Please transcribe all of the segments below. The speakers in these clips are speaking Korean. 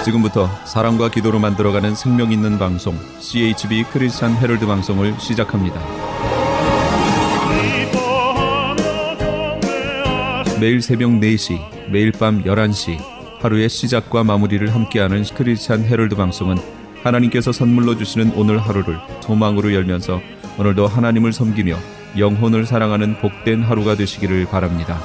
지금부터 사랑과 기도로 만들어가는 생명 있는 방송 CHB 크리스찬 헤럴드 방송을 시작합니다. 매일 새벽 4시, 매일 밤 11시 하루의 시작과 마무리를 함께하는 크리스찬 헤럴드 방송은 하나님께서 선물로 주시는 오늘 하루를 소망으로 열면서 오늘도 하나님을 섬기며 영혼을 사랑하는 복된 하루가 되시기를 바랍니다.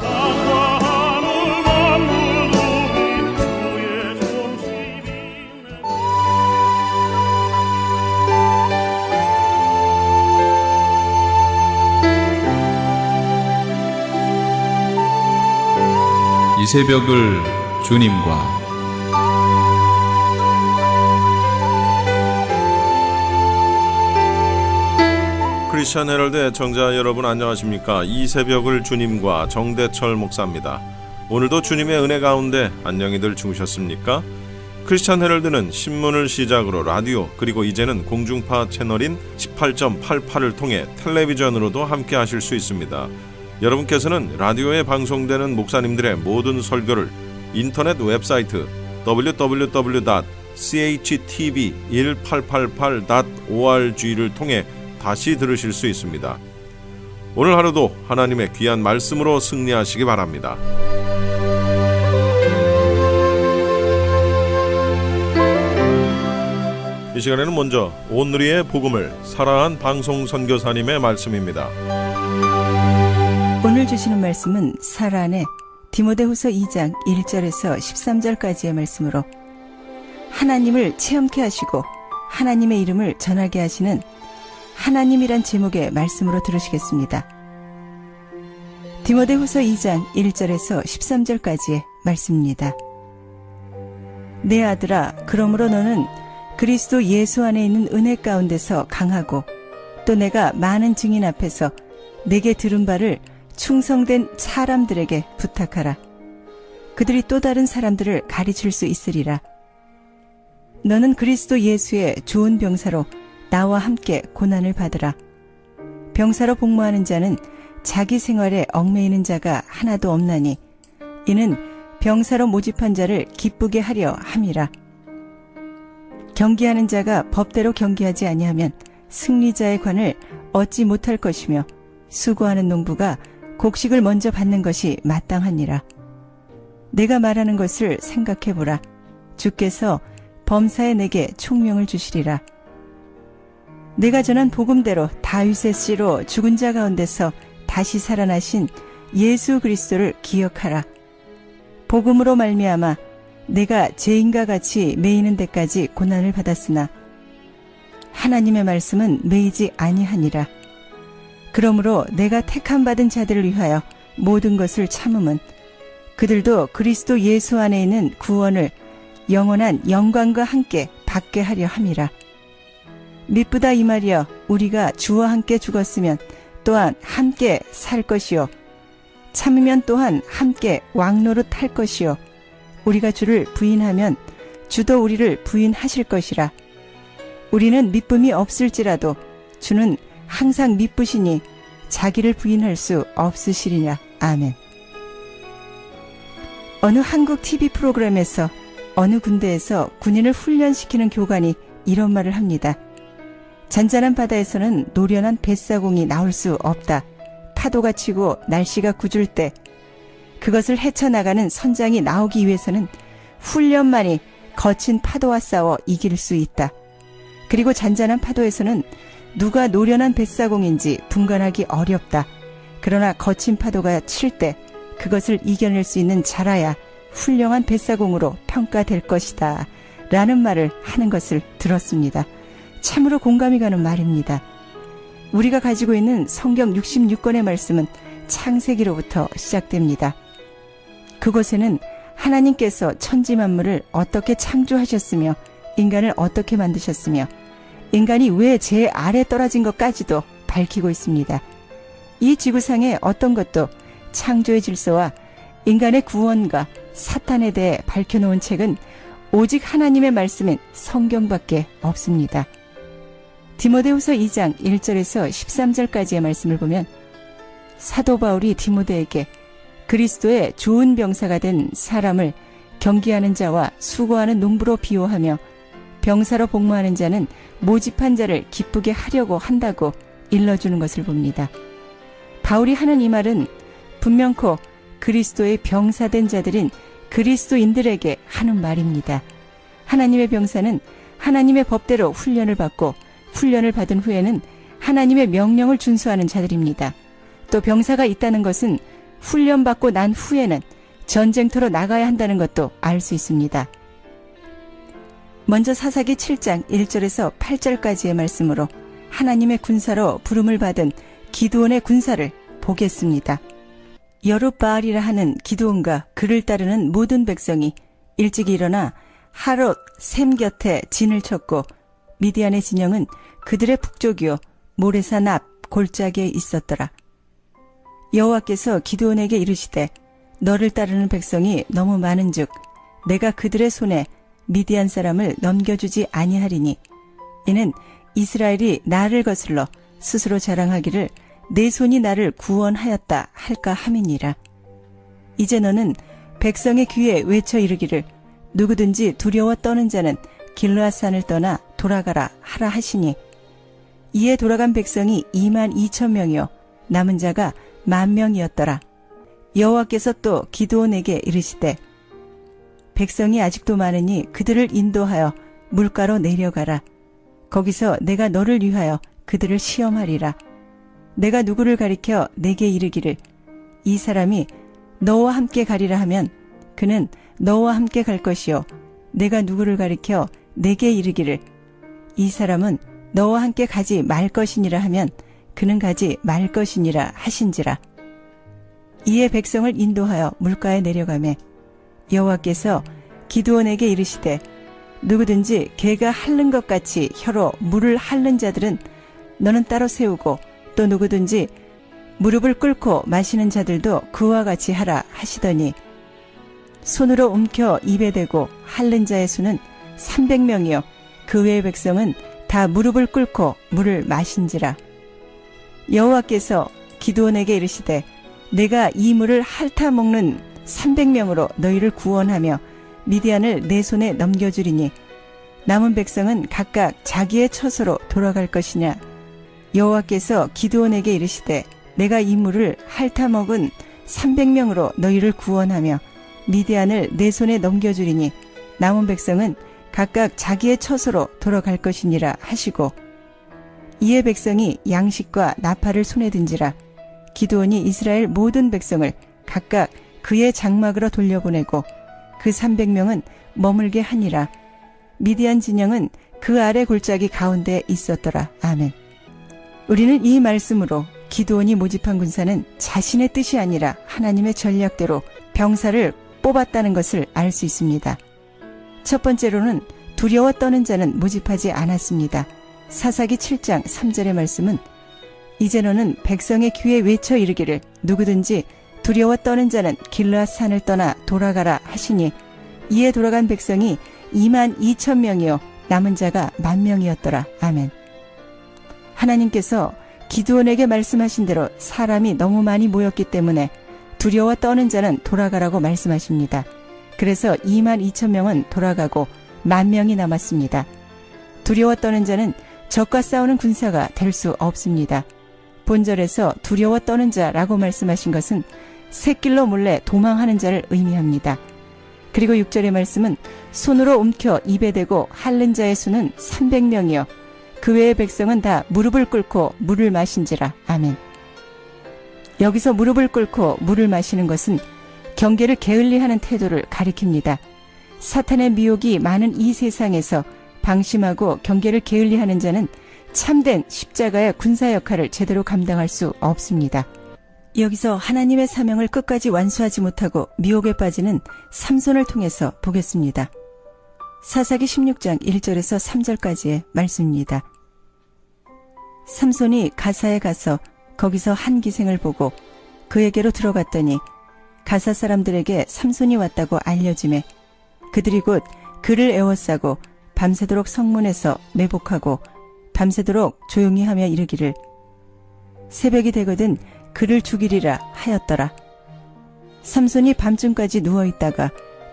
이 새벽을 주님과 크리스찬 헤럴드 애청자 여러분 안녕하십니까? 이 새벽을 주님과 정대철 목사입니다. 오늘도 주님의 은혜 가운데 안녕히들 주무셨습니까? 크리스찬 헤럴드는 신문을 시작으로 라디오 그리고 이제는 공중파 채널인 18.88을 통해 텔레비전으로도 함께 하실 수 있습니다. 여러분께서는 라디오에 방송되는 목사님들의 모든 설교를 인터넷 웹사이트 www.chtv1888.org를 통해 다시 들으실 수 있습니다. 오늘 하루도 하나님의 귀한 말씀으로 승리하시기 바랍니다. 이 시간에는 먼저 온누리의 복음을 사랑한 방송 선교사님의 말씀입니다. 오늘 주시는 말씀은 사란의 디모데후서 2장 1절에서 13절까지의 말씀으로 하나님을 체험케 하시고 하나님의 이름을 전하게 하시는 하나님이란 제목의 말씀으로 들으시겠습니다. 디모데후서 2장 1절에서 13절까지의 말씀입니다. 내 아들아, 그러므로 너는 그리스도 예수 안에 있는 은혜 가운데서 강하고 또 내가 많은 증인 앞에서 내게 들은 바를 충성된 사람들에게 부탁하라. 그들이 또 다른 사람들을 가르칠 수 있으리라. 너는 그리스도 예수의 좋은 병사로 나와 함께 고난을 받으라. 병사로 복무하는 자는 자기 생활에 얽매이는 자가 하나도 없나니 이는 병사로 모집한 자를 기쁘게 하려 함이라. 경기하는 자가 법대로 경기하지 아니하면 승리자의 관을 얻지 못할 것이며 수고하는 농부가 곡식을 먼저 받는 것이 마땅하니라. 내가 말하는 것을 생각해보라. 주께서 범사에 내게 총명을 주시리라. 내가 전한 복음대로 다윗의 씨로 죽은 자 가운데서 다시 살아나신 예수 그리스도를 기억하라. 복음으로 말미암아 내가 죄인과 같이 매이는 데까지 고난을 받았으나 하나님의 말씀은 매이지 아니하니라. 그러므로 내가 택함 받은 자들을 위하여 모든 것을 참음은 그들도 그리스도 예수 안에 있는 구원을 영원한 영광과 함께 받게 하려 함이라. 미쁘다 이 말이여, 우리가 주와 함께 죽었으면 또한 함께 살 것이요 참으면 또한 함께 왕노릇 할 것이요 우리가 주를 부인하면 주도 우리를 부인하실 것이라. 우리는 미쁨이 없을지라도 주는 항상 미쁘시니 자기를 부인할 수 없으시리냐. 아멘. 어느 한국 TV 프로그램에서 어느 군대에서 군인을 훈련시키는 교관이 이런 말을 합니다. 잔잔한 바다에서는 노련한 뱃사공이 나올 수 없다. 파도가 치고 날씨가 궂을 때 그것을 헤쳐나가는 선장이 나오기 위해서는 훈련만이 거친 파도와 싸워 이길 수 있다. 그리고 잔잔한 파도에서는 누가 노련한 뱃사공인지 분간하기 어렵다. 그러나 거친 파도가 칠 때 그것을 이겨낼 수 있는 자라야 훌륭한 뱃사공으로 평가될 것이다. 라는 말을 하는 것을 들었습니다. 참으로 공감이 가는 말입니다. 우리가 가지고 있는 성경 66권의 말씀은 창세기로부터 시작됩니다. 그곳에는 하나님께서 천지 만물을 어떻게 창조하셨으며 인간을 어떻게 만드셨으며 인간이 왜 제 아래 떨어진 것까지도 밝히고 있습니다. 이 지구상의 어떤 것도 창조의 질서와 인간의 구원과 사탄에 대해 밝혀놓은 책은 오직 하나님의 말씀인 성경밖에 없습니다. 디모데후서 2장 1절에서 13절까지의 말씀을 보면 사도 바울이 디모데에게 그리스도의 좋은 병사가 된 사람을 경기하는 자와 수고하는 농부로 비유하며 병사로 복무하는 자는 모집한 자를 기쁘게 하려고 한다고 일러주는 것을 봅니다. 바울이 하는 이 말은 분명코 그리스도의 병사된 자들인 그리스도인들에게 하는 말입니다. 하나님의 병사는 하나님의 법대로 훈련을 받고 훈련을 받은 후에는 하나님의 명령을 준수하는 자들입니다. 또 병사가 있다는 것은 훈련받고 난 후에는 전쟁터로 나가야 한다는 것도 알 수 있습니다. 먼저 사사기 7장 1절에서 8절까지의 말씀으로 하나님의 군사로 부름을 받은 기드온의 군사를 보겠습니다. 여룻바알이라 하는 기드온과 그를 따르는 모든 백성이 일찍이 일어나 하롯 셈 곁에 진을 쳤고 미디안의 진영은 그들의 북쪽이요 모레산 앞 골짜기에 있었더라. 여호와께서 기드온에게 이르시되 너를 따르는 백성이 너무 많은즉 내가 그들의 손에 미디안 사람을 넘겨주지 아니하리니 이는 이스라엘이 나를 거슬러 스스로 자랑하기를 내 손이 나를 구원하였다 할까 함이니라. 이제 너는 백성의 귀에 외쳐 이르기를 누구든지 두려워 떠는 자는 길르앗산을 떠나 돌아가라 하라 하시니 이에 돌아간 백성이 22,000명이요 남은 자가 10,000명이었더라. 여호와께서 또 기드온에게 이르시되 백성이 아직도 많으니 그들을 인도하여 물가로 내려가라. 거기서 내가 너를 위하여 그들을 시험하리라. 내가 누구를 가리켜 내게 이르기를 이 사람이 너와 함께 가리라 하면 그는 너와 함께 갈 것이요 내가 누구를 가리켜 내게 이르기를 이 사람은 너와 함께 가지 말 것이니라 하면 그는 가지 말 것이니라 하신지라. 이에 백성을 인도하여 물가에 내려가매 여호와께서 기드온에게 이르시되 누구든지 개가 핥는 것 같이 혀로 물을 핥는 자들은 너는 따로 세우고 또 누구든지 무릎을 꿇고 마시는 자들도 그와 같이 하라 하시더니 손으로 움켜 입에 대고 핥는 자의 수는 300명이요 그 외의 백성은 다 무릎을 꿇고 물을 마신지라. 여호와께서 기드온에게 이르시되 내가 이 물을 핥아 먹는 300명으로 너희를 구원하며 미디안을 내 손에 넘겨주리니 남은 백성은 각각 자기의 처소로 돌아갈 것이냐. 여호와께서 기드온에게 이르시되 내가 이 물을 핥아 먹은 300명으로 너희를 구원하며 미디안을 내 손에 넘겨주리니 남은 백성은 각각 자기의 처소로 돌아갈 것이니라 하시고 이에 백성이 양식과 나팔을 손에 든지라. 기드온이 이스라엘 모든 백성을 각각 그의 장막으로 돌려보내고 그 300명은 머물게 하니라. 미디안 진영은 그 아래 골짜기 가운데 있었더라. 아멘. 우리는 이 말씀으로 기드온이 모집한 군사는 자신의 뜻이 아니라 하나님의 전략대로 병사를 뽑았다는 것을 알 수 있습니다. 첫 번째로는 두려워 떠는 자는 모집하지 않았습니다. 사사기 7장 3절의 말씀은 이제 너는 백성의 귀에 외쳐 이르기를 누구든지 두려워 떠는 자는 길르앗산을 떠나 돌아가라 하시니 이에 돌아간 백성이 22,000명이요 남은 자가 10,000명이었더라. 아멘. 하나님께서 기드온에게 말씀하신 대로 사람이 너무 많이 모였기 때문에 두려워 떠는 자는 돌아가라고 말씀하십니다. 그래서 22,000명은 돌아가고 10,000명이 남았습니다. 두려워 떠는 자는 적과 싸우는 군사가 될 수 없습니다. 본절에서 두려워 떠는 자라고 말씀하신 것은 샛길로 몰래 도망하는 자를 의미합니다. 그리고 6절의 말씀은 손으로 움켜 입에 대고 핥는 자의 수는 300명이요 그 외의 백성은 다 무릎을 꿇고 물을 마신지라. 아멘. 여기서 무릎을 꿇고 물을 마시는 것은 경계를 게을리하는 태도를 가리킵니다. 사탄의 미혹이 많은 이 세상에서 방심하고 경계를 게을리하는 자는 참된 십자가의 군사 역할을 제대로 감당할 수 없습니다. 여기서 하나님의 사명을 끝까지 완수하지 못하고 미혹에 빠지는 삼손을 통해서 보겠습니다. 사사기 16장 1절에서 3절까지의 말씀입니다. 삼손이 가사에 가서 거기서 한 기생을 보고 그에게로 들어갔더니 가사 사람들에게 삼손이 왔다고 알려지매 그들이 곧 그를 에워싸고 밤새도록 성문에서 매복하고 밤새도록 조용히 하며 이르기를 새벽이 되거든 그를 죽이리라 하였더라. 삼손이 밤중까지 누워있다가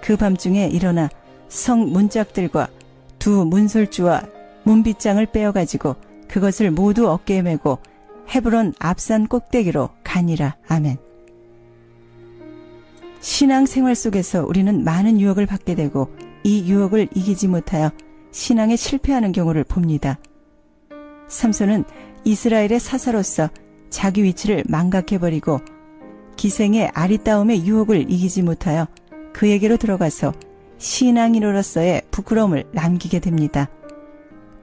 그 밤중에 일어나 성 문짝들과 두 문설주와 문빗장을 빼어가지고 그것을 모두 어깨에 메고 헤브론 앞산 꼭대기로 가니라. 아멘. 신앙생활 속에서 우리는 많은 유혹을 받게 되고 이 유혹을 이기지 못하여 신앙에 실패하는 경우를 봅니다. 삼손은 이스라엘의 사사로서 자기 위치를 망각해버리고 기생의 아리따움의 유혹을 이기지 못하여 그에게로 들어가서 신앙인으로서의 부끄러움을 남기게 됩니다.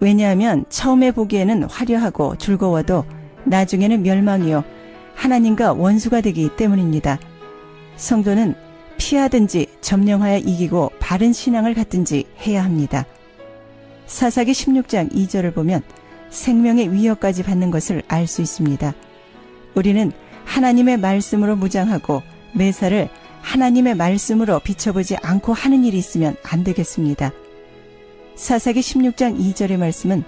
왜냐하면 처음에 보기에는 화려하고 즐거워도 나중에는 멸망이요 하나님과 원수가 되기 때문입니다. 성도는 피하든지 점령하여 이기고 바른 신앙을 갖든지 해야 합니다. 사사기 16장 2절을 보면 생명의 위협까지 받는 것을 알 수 있습니다. 우리는 하나님의 말씀으로 무장하고 매사를 하나님의 말씀으로 비춰보지 않고 하는 일이 있으면 안 되겠습니다. 사사기 16장 2절의 말씀은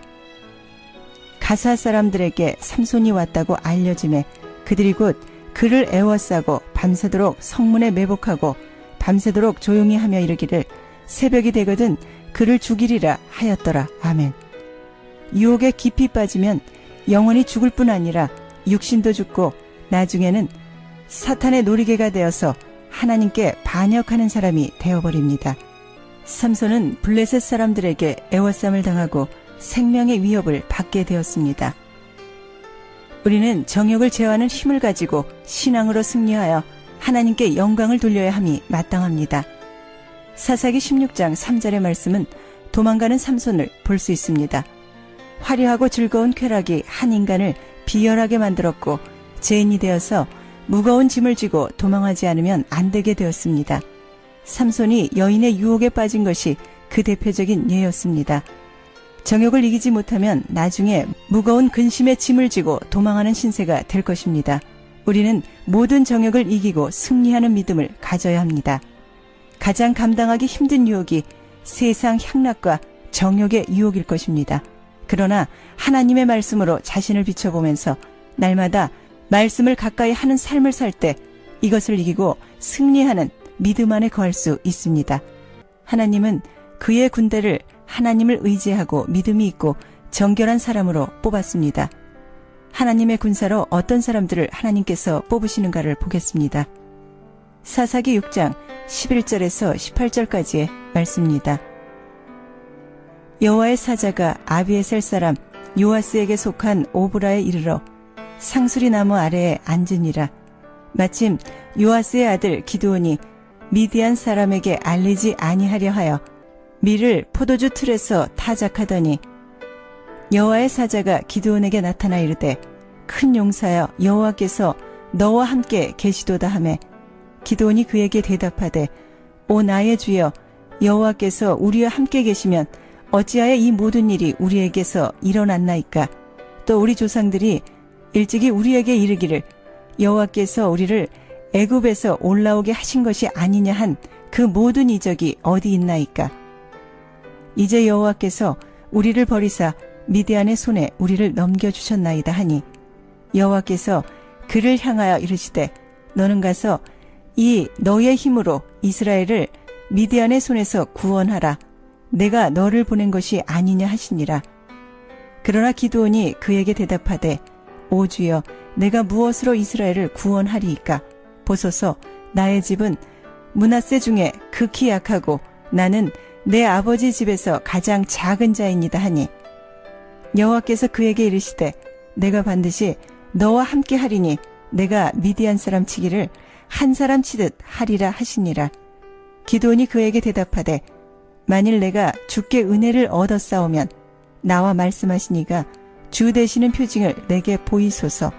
가사 사람들에게 삼손이 왔다고 알려짐에 그들이 곧 그를 애워싸고 밤새도록 성문에 매복하고 밤새도록 조용히 하며 이르기를 새벽이 되거든 그를 죽이리라 하였더라. 아멘. 유혹에 깊이 빠지면 영원히 죽을 뿐 아니라 육신도 죽고 나중에는 사탄의 놀이개가 되어서 하나님께 반역하는 사람이 되어버립니다. 삼손은 블레셋 사람들에게 애워쌈을 당하고 생명의 위협을 받게 되었습니다. 우리는 정욕을 제어하는 힘을 가지고 신앙으로 승리하여 하나님께 영광을 돌려야 함이 마땅합니다. 사사기 16장 3절의 말씀은 도망가는 삼손을 볼 수 있습니다. 화려하고 즐거운 쾌락이 한 인간을 비열하게 만들었고 죄인이 되어서 무거운 짐을 지고 도망하지 않으면 안 되게 되었습니다. 삼손이 여인의 유혹에 빠진 것이 그 대표적인 예였습니다. 정욕을 이기지 못하면 나중에 무거운 근심의 짐을 지고 도망하는 신세가 될 것입니다. 우리는 모든 정욕을 이기고 승리하는 믿음을 가져야 합니다. 가장 감당하기 힘든 유혹이 세상 향락과 정욕의 유혹일 것입니다. 그러나 하나님의 말씀으로 자신을 비춰보면서 날마다 말씀을 가까이 하는 삶을 살 때 이것을 이기고 승리하는 믿음 안에 거할 수 있습니다. 하나님은 그의 군대를 하나님을 의지하고 믿음이 있고 정결한 사람으로 뽑았습니다. 하나님의 군사로 어떤 사람들을 하나님께서 뽑으시는가를 보겠습니다. 사사기 6장 11절에서 18절까지의 말씀입니다. 여호와의 사자가 아비에셀 사람 요아스에게 속한 오브라에 이르러 상수리 나무 아래에 앉으니라. 마침 요아스의 아들 기드온이 미디안 사람에게 알리지 아니하려 하여 밀을 포도주 틀에서 타작하더니 여호와의 사자가 기드온에게 나타나 이르되 큰 용사여 여호와께서 너와 함께 계시도다 하매 기드온이 그에게 대답하되 오 나의 주여 여호와께서 우리와 함께 계시면 어찌하여 이 모든 일이 우리에게서 일어났나이까. 또 우리 조상들이 일찍이 우리에게 이르기를 여호와께서 우리를 애굽에서 올라오게 하신 것이 아니냐 한 그 모든 이적이 어디 있나이까. 이제 여호와께서 우리를 버리사 미디안의 손에 우리를 넘겨주셨나이다 하니 여호와께서 그를 향하여 이르시되 너는 가서 이 너의 힘으로 이스라엘을 미디안의 손에서 구원하라. 내가 너를 보낸 것이 아니냐 하시니라. 그러나 기드온이 그에게 대답하되 오 주여 내가 무엇으로 이스라엘을 구원하리이까. 보소서 나의 집은 므낫세 중에 극히 약하고 나는 내 아버지 집에서 가장 작은 자이니다 하니 여호와께서 그에게 이르시되 내가 반드시 너와 함께 하리니 내가 미디안 사람 치기를 한 사람 치듯 하리라 하시니라. 기드온이 그에게 대답하되 만일 내가 주께 은혜를 얻었사오면 나와 말씀하시니가 주 되시는 표징을 내게 보이소서.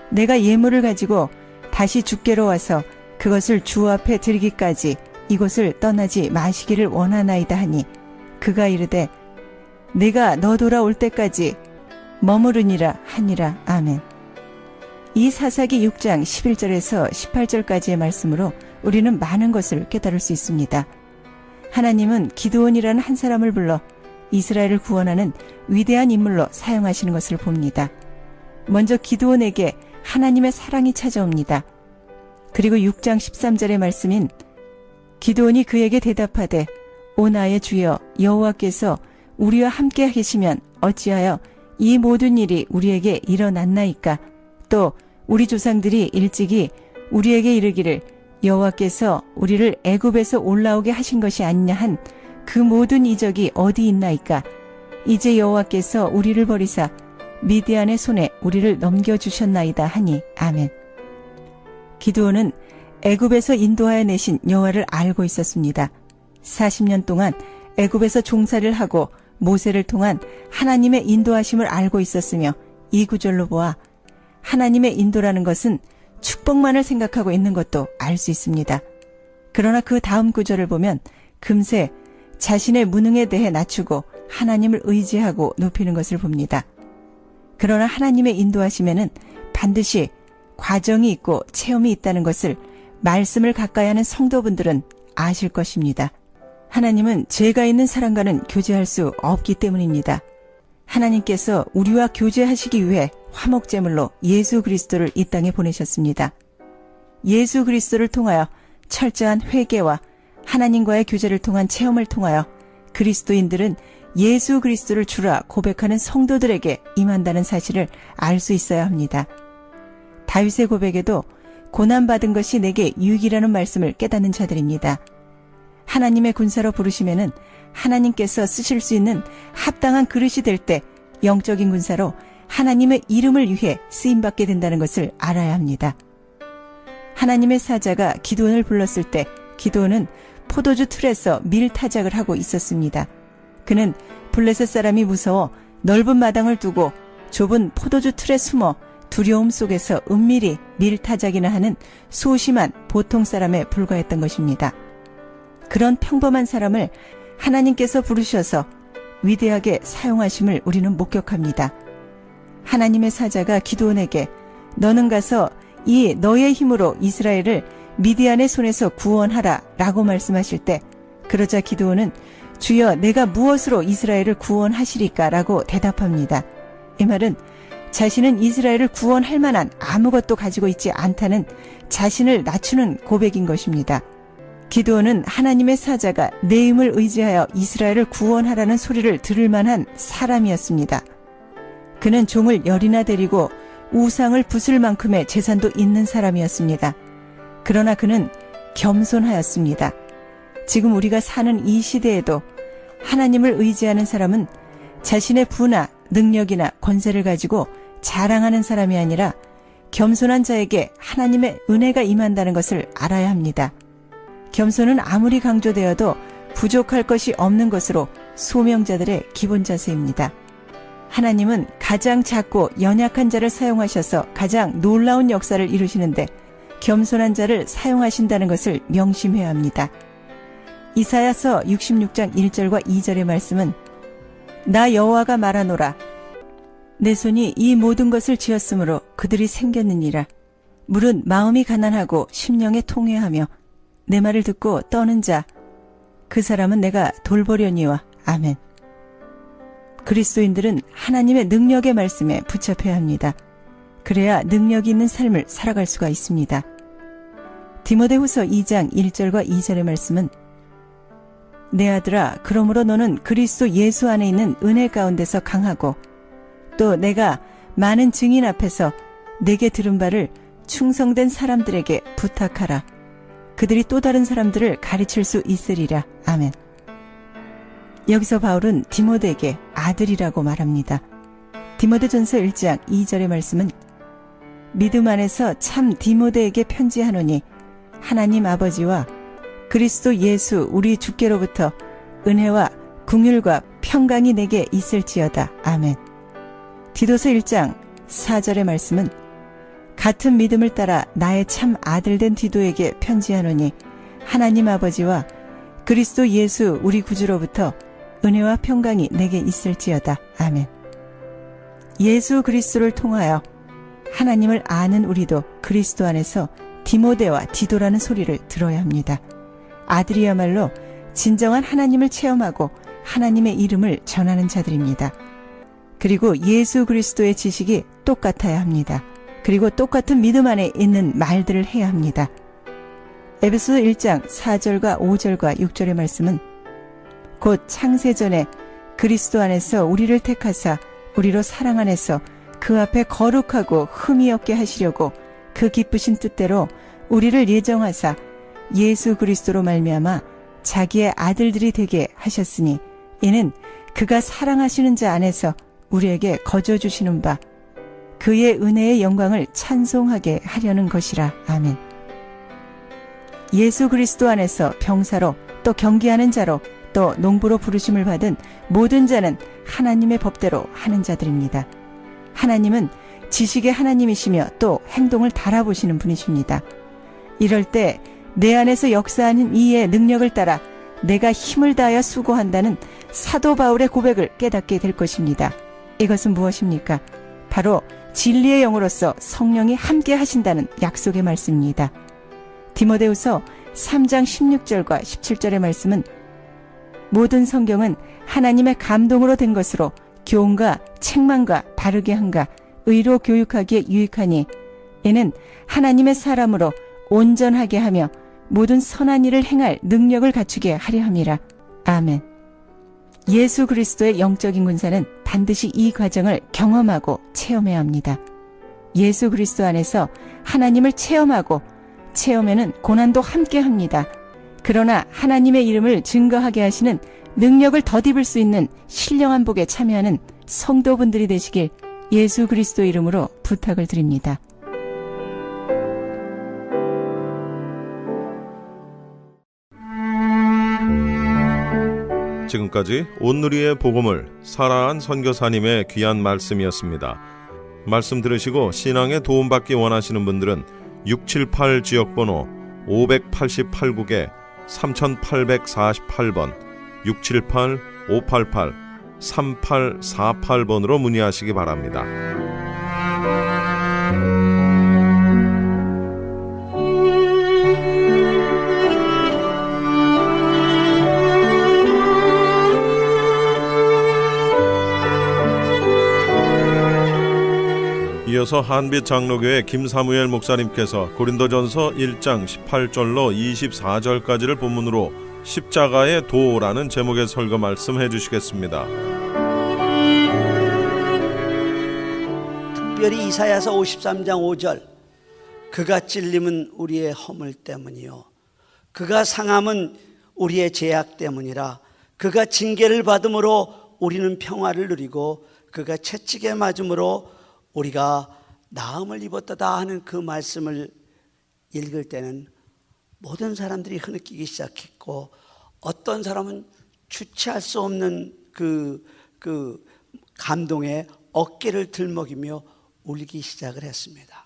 내가 예물을 가지고 다시 주께로 와서 그것을 주 앞에 드리기까지 이곳을 떠나지 마시기를 원하나이다 하니 그가 이르되 내가 너 돌아올 때까지 머무르니라 하니라. 아멘. 이 사사기 6장 11절에서 18절까지의 말씀으로 우리는 많은 것을 깨달을 수 있습니다. 하나님은 기드온이라는 한 사람을 불러 이스라엘을 구원하는 위대한 인물로 사용하시는 것을 봅니다. 먼저 기드온에게 하나님의 사랑이 찾아옵니다. 그리고 6장 13절의 말씀인 기드온이 그에게 대답하되 오 나의 주여 여호와께서 우리와 함께 계시면 어찌하여 이 모든 일이 우리에게 일어났나이까. 또 우리 조상들이 일찍이 우리에게 이르기를 여호와께서 우리를 애굽에서 올라오게 하신 것이 아니냐 한 그 모든 이적이 어디 있나이까. 이제 여호와께서 우리를 버리사 미디안의 손에 우리를 넘겨주셨나이다 하니 아멘. 기드온은 애굽에서 인도하여 내신 여호와를 알고 있었습니다. 40년 동안 애굽에서 종살이를 하고 모세를 통한 하나님의 인도하심을 알고 있었으며 이 구절로 보아 하나님의 인도라는 것은 축복만을 생각하고 있는 것도 알 수 있습니다. 그러나 그 다음 구절을 보면 금세 자신의 무능에 대해 낮추고 하나님을 의지하고 높이는 것을 봅니다. 그러나 하나님의 인도하심에는 반드시 과정이 있고 체험이 있다는 것을 말씀을 가까이 하는 성도분들은 아실 것입니다. 하나님은 죄가 있는 사람과는 교제할 수 없기 때문입니다. 하나님께서 우리와 교제하시기 위해 화목제물로 예수 그리스도를 이 땅에 보내셨습니다. 예수 그리스도를 통하여 철저한 회개와 하나님과의 교제를 통한 체험을 통하여 그리스도인들은 예수 그리스도를 주라 고백하는 성도들에게 임한다는 사실을 알 수 있어야 합니다. 다윗의 고백에도 고난받은 것이 내게 유익이라는 말씀을 깨닫는 자들입니다. 하나님의 군사로 부르시면은 하나님께서 쓰실 수 있는 합당한 그릇이 될 때 영적인 군사로 하나님의 이름을 위해 쓰임받게 된다는 것을 알아야 합니다. 하나님의 사자가 기드온을 불렀을 때 기드온은 포도주 틀에서 밀타작을 하고 있었습니다. 그는 블레셋 사람이 무서워 넓은 마당을 두고 좁은 포도주 틀에 숨어 두려움 속에서 은밀히 밀타작이나 하는 소심한 보통 사람에 불과했던 것입니다. 그런 평범한 사람을 하나님께서 부르셔서 위대하게 사용하심을 우리는 목격합니다. 하나님의 사자가 기드온에게 너는 가서 이 너의 힘으로 이스라엘을 미디안의 손에서 구원하라 라고 말씀하실 때 그러자 기드온은 주여 내가 무엇으로 이스라엘을 구원하시리까 라고 대답합니다. 이 말은 자신은 이스라엘을 구원할 만한 아무것도 가지고 있지 않다는 자신을 낮추는 고백인 것입니다. 기드온은 하나님의 사자가 내 힘을 의지하여 이스라엘을 구원하라는 소리를 들을 만한 사람이었습니다. 그는 종을 열이나 데리고 우상을 부술 만큼의 재산도 있는 사람이었습니다. 그러나 그는 겸손하였습니다. 지금 우리가 사는 이 시대에도 하나님을 의지하는 사람은 자신의 부나 능력이나 권세를 가지고 자랑하는 사람이 아니라 겸손한 자에게 하나님의 은혜가 임한다는 것을 알아야 합니다. 겸손은 아무리 강조되어도 부족할 것이 없는 것으로 소명자들의 기본 자세입니다. 하나님은 가장 작고 연약한 자를 사용하셔서 가장 놀라운 역사를 이루시는데 겸손한 자를 사용하신다는 것을 명심해야 합니다. 이사야서 66장 1절과 2절의 말씀은 나 여호와가 말하노라 내 손이 이 모든 것을 지었으므로 그들이 생겼느니라. 물은 마음이 가난하고 심령에 통회하며 내 말을 듣고 떠는 자 그 사람은 내가 돌보려니와 아멘. 그리스도인들은 하나님의 능력의 말씀에 붙잡혀야 합니다. 그래야 능력이 있는 삶을 살아갈 수가 있습니다. 디모데후서 2장 1절과 2절의 말씀은 내 아들아 그러므로 너는 그리스도 예수 안에 있는 은혜 가운데서 강하고 또 내가 많은 증인 앞에서 내게 들은 바를 충성된 사람들에게 부탁하라. 그들이 또 다른 사람들을 가르칠 수 있으리라. 아멘. 여기서 바울은 디모데에게 아들이라고 말합니다. 디모데전서 1장 2절의 말씀은 믿음 안에서 참 디모데에게 편지하노니 하나님 아버지와 그리스도 예수 우리 주께로부터 은혜와 긍휼과 평강이 내게 있을지어다. 아멘. 디도서 1장 4절의 말씀은 같은 믿음을 따라 나의 참 아들된 디도에게 편지하노니 하나님 아버지와 그리스도 예수 우리 구주로부터 은혜와 평강이 내게 있을지어다. 아멘. 예수 그리스도를 통하여 하나님을 아는 우리도 그리스도 안에서 디모데와 디도라는 소리를 들어야 합니다. 아들이야말로 진정한 하나님을 체험하고 하나님의 이름을 전하는 자들입니다. 그리고 예수 그리스도의 지식이 똑같아야 합니다. 그리고 똑같은 믿음 안에 있는 말들을 해야 합니다. 에베소서 1장 4절과 5절과 6절의 말씀은 곧 창세전에 그리스도 안에서 우리를 택하사 우리로 사랑 안에서 그 앞에 거룩하고 흠이 없게 하시려고 그 기쁘신 뜻대로 우리를 예정하사 예수 그리스도로 말미암아 자기의 아들들이 되게 하셨으니 이는 그가 사랑하시는 자 안에서 우리에게 거저 주시는 바 그의 은혜의 영광을 찬송하게 하려는 것이라. 아멘. 예수 그리스도 안에서 병사로 또 경기하는 자로 또 농부로 부르심을 받은 모든 자는 하나님의 법대로 하는 자들입니다. 하나님은 지식의 하나님이시며 또 행동을 달아보시는 분이십니다. 이럴 때 내 안에서 역사하는 이의 능력을 따라 내가 힘을 다하여 수고한다는 사도 바울의 고백을 깨닫게 될 것입니다. 이것은 무엇입니까? 바로 진리의 영으로서 성령이 함께 하신다는 약속의 말씀입니다. 디모데후서 3장 16절과 17절의 말씀은 모든 성경은 하나님의 감동으로 된 것으로 교훈과 책망과 바르게 함과 의로 교육하기에 유익하니 이는 하나님의 사람으로 온전하게 하며 모든 선한 일을 행할 능력을 갖추게 하려 함이라. 아멘. 예수 그리스도의 영적인 군사는 반드시 이 과정을 경험하고 체험해야 합니다. 예수 그리스도 안에서 하나님을 체험하고 체험에는 고난도 함께 합니다. 그러나 하나님의 이름을 증거하게 하시는 능력을 덧입을 수 있는 신령한 복에 참여하는 성도분들이 되시길 예수 그리스도 이름으로 부탁을 드립니다. 지금까지 온누리의 복음을 사라한 선교사님의 귀한 말씀이었습니다. 말씀 들으시고 신앙에 도움받기 원하시는 분들은 678 지역번호 588국에 3848번 678-588-3848번으로 문의하시기 바랍니다. 이어서 한빛 장로교회 김사무엘 목사님께서 고린도전서 1장 18절로 24절까지를 본문으로 십자가의 도라는 제목의 설교 말씀해 주시겠습니다. 특별히 이사야서 53장 5절 그가 찔림은 우리의 허물 때문이요 그가 상함은 우리의 죄악 때문이라 그가 징계를 받음으로 우리는 평화를 누리고 그가 채찍에 맞음으로 우리가 나음을 입었다 하는 그 말씀을 읽을 때는 모든 사람들이 흐느끼기 시작했고 어떤 사람은 주체할 수 없는 그 감동에 어깨를 들먹이며 울기 시작을 했습니다.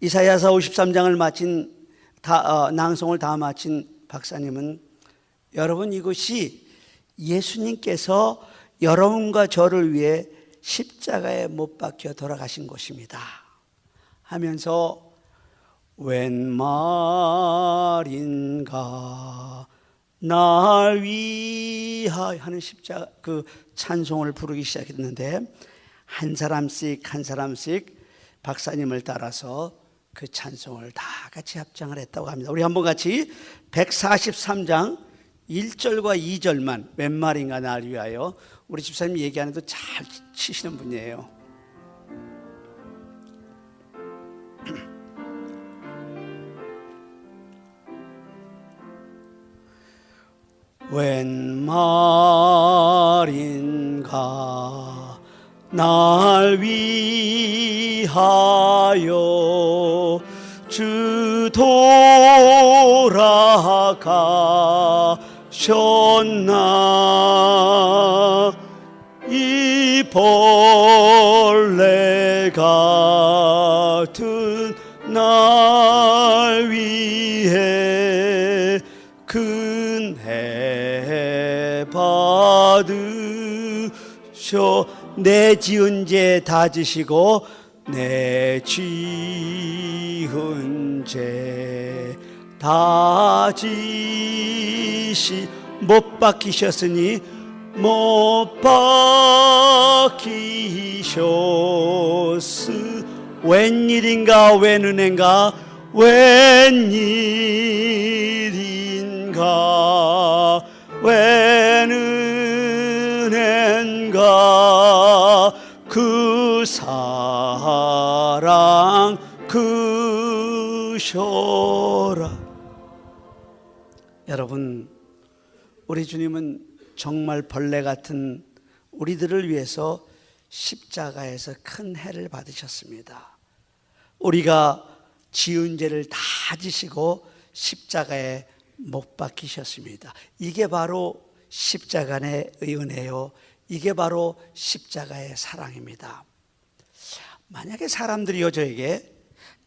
이사야서 53장을 마친 낭송을 다 마친 박사님은 여러분 이것이 예수님께서 여러분과 저를 위해 십자가에 못 박혀 돌아가신 것입니다 하면서 웬 말인가 날 위하여 하는 십자가 그 찬송을 부르기 시작했는데 한 사람씩 한 사람씩 박사님을 따라서 그 찬송을 다 같이 합장을 했다고 합니다. 우리 한번 같이 143장 1절과 2절만 웬 말인가 날 위하여 우리 집사님이 얘기 안 해도 잘 치시는 분이에요. 웬 말인가 날 위하여 주 돌아가셨나 이 벌레 같은 날 위해 근혜 받으셔 내 지은 죄 다 지시고 내 지은 죄 다 지시 못 박히셨으니 못 박히셨으 웬일인가 웬 은혜인가 웬일인가 웬 은혜인가 그 사랑 크셔라. 여러분, 우리 주님은 정말 벌레 같은 우리들을 위해서 십자가에서 큰 해를 받으셨습니다. 우리가 지은 죄를 다 지시고 십자가에 못 박히셨습니다. 이게 바로 십자가의 은혜요, 이게 바로 십자가의 사랑입니다. 만약에 사람들이요 저에게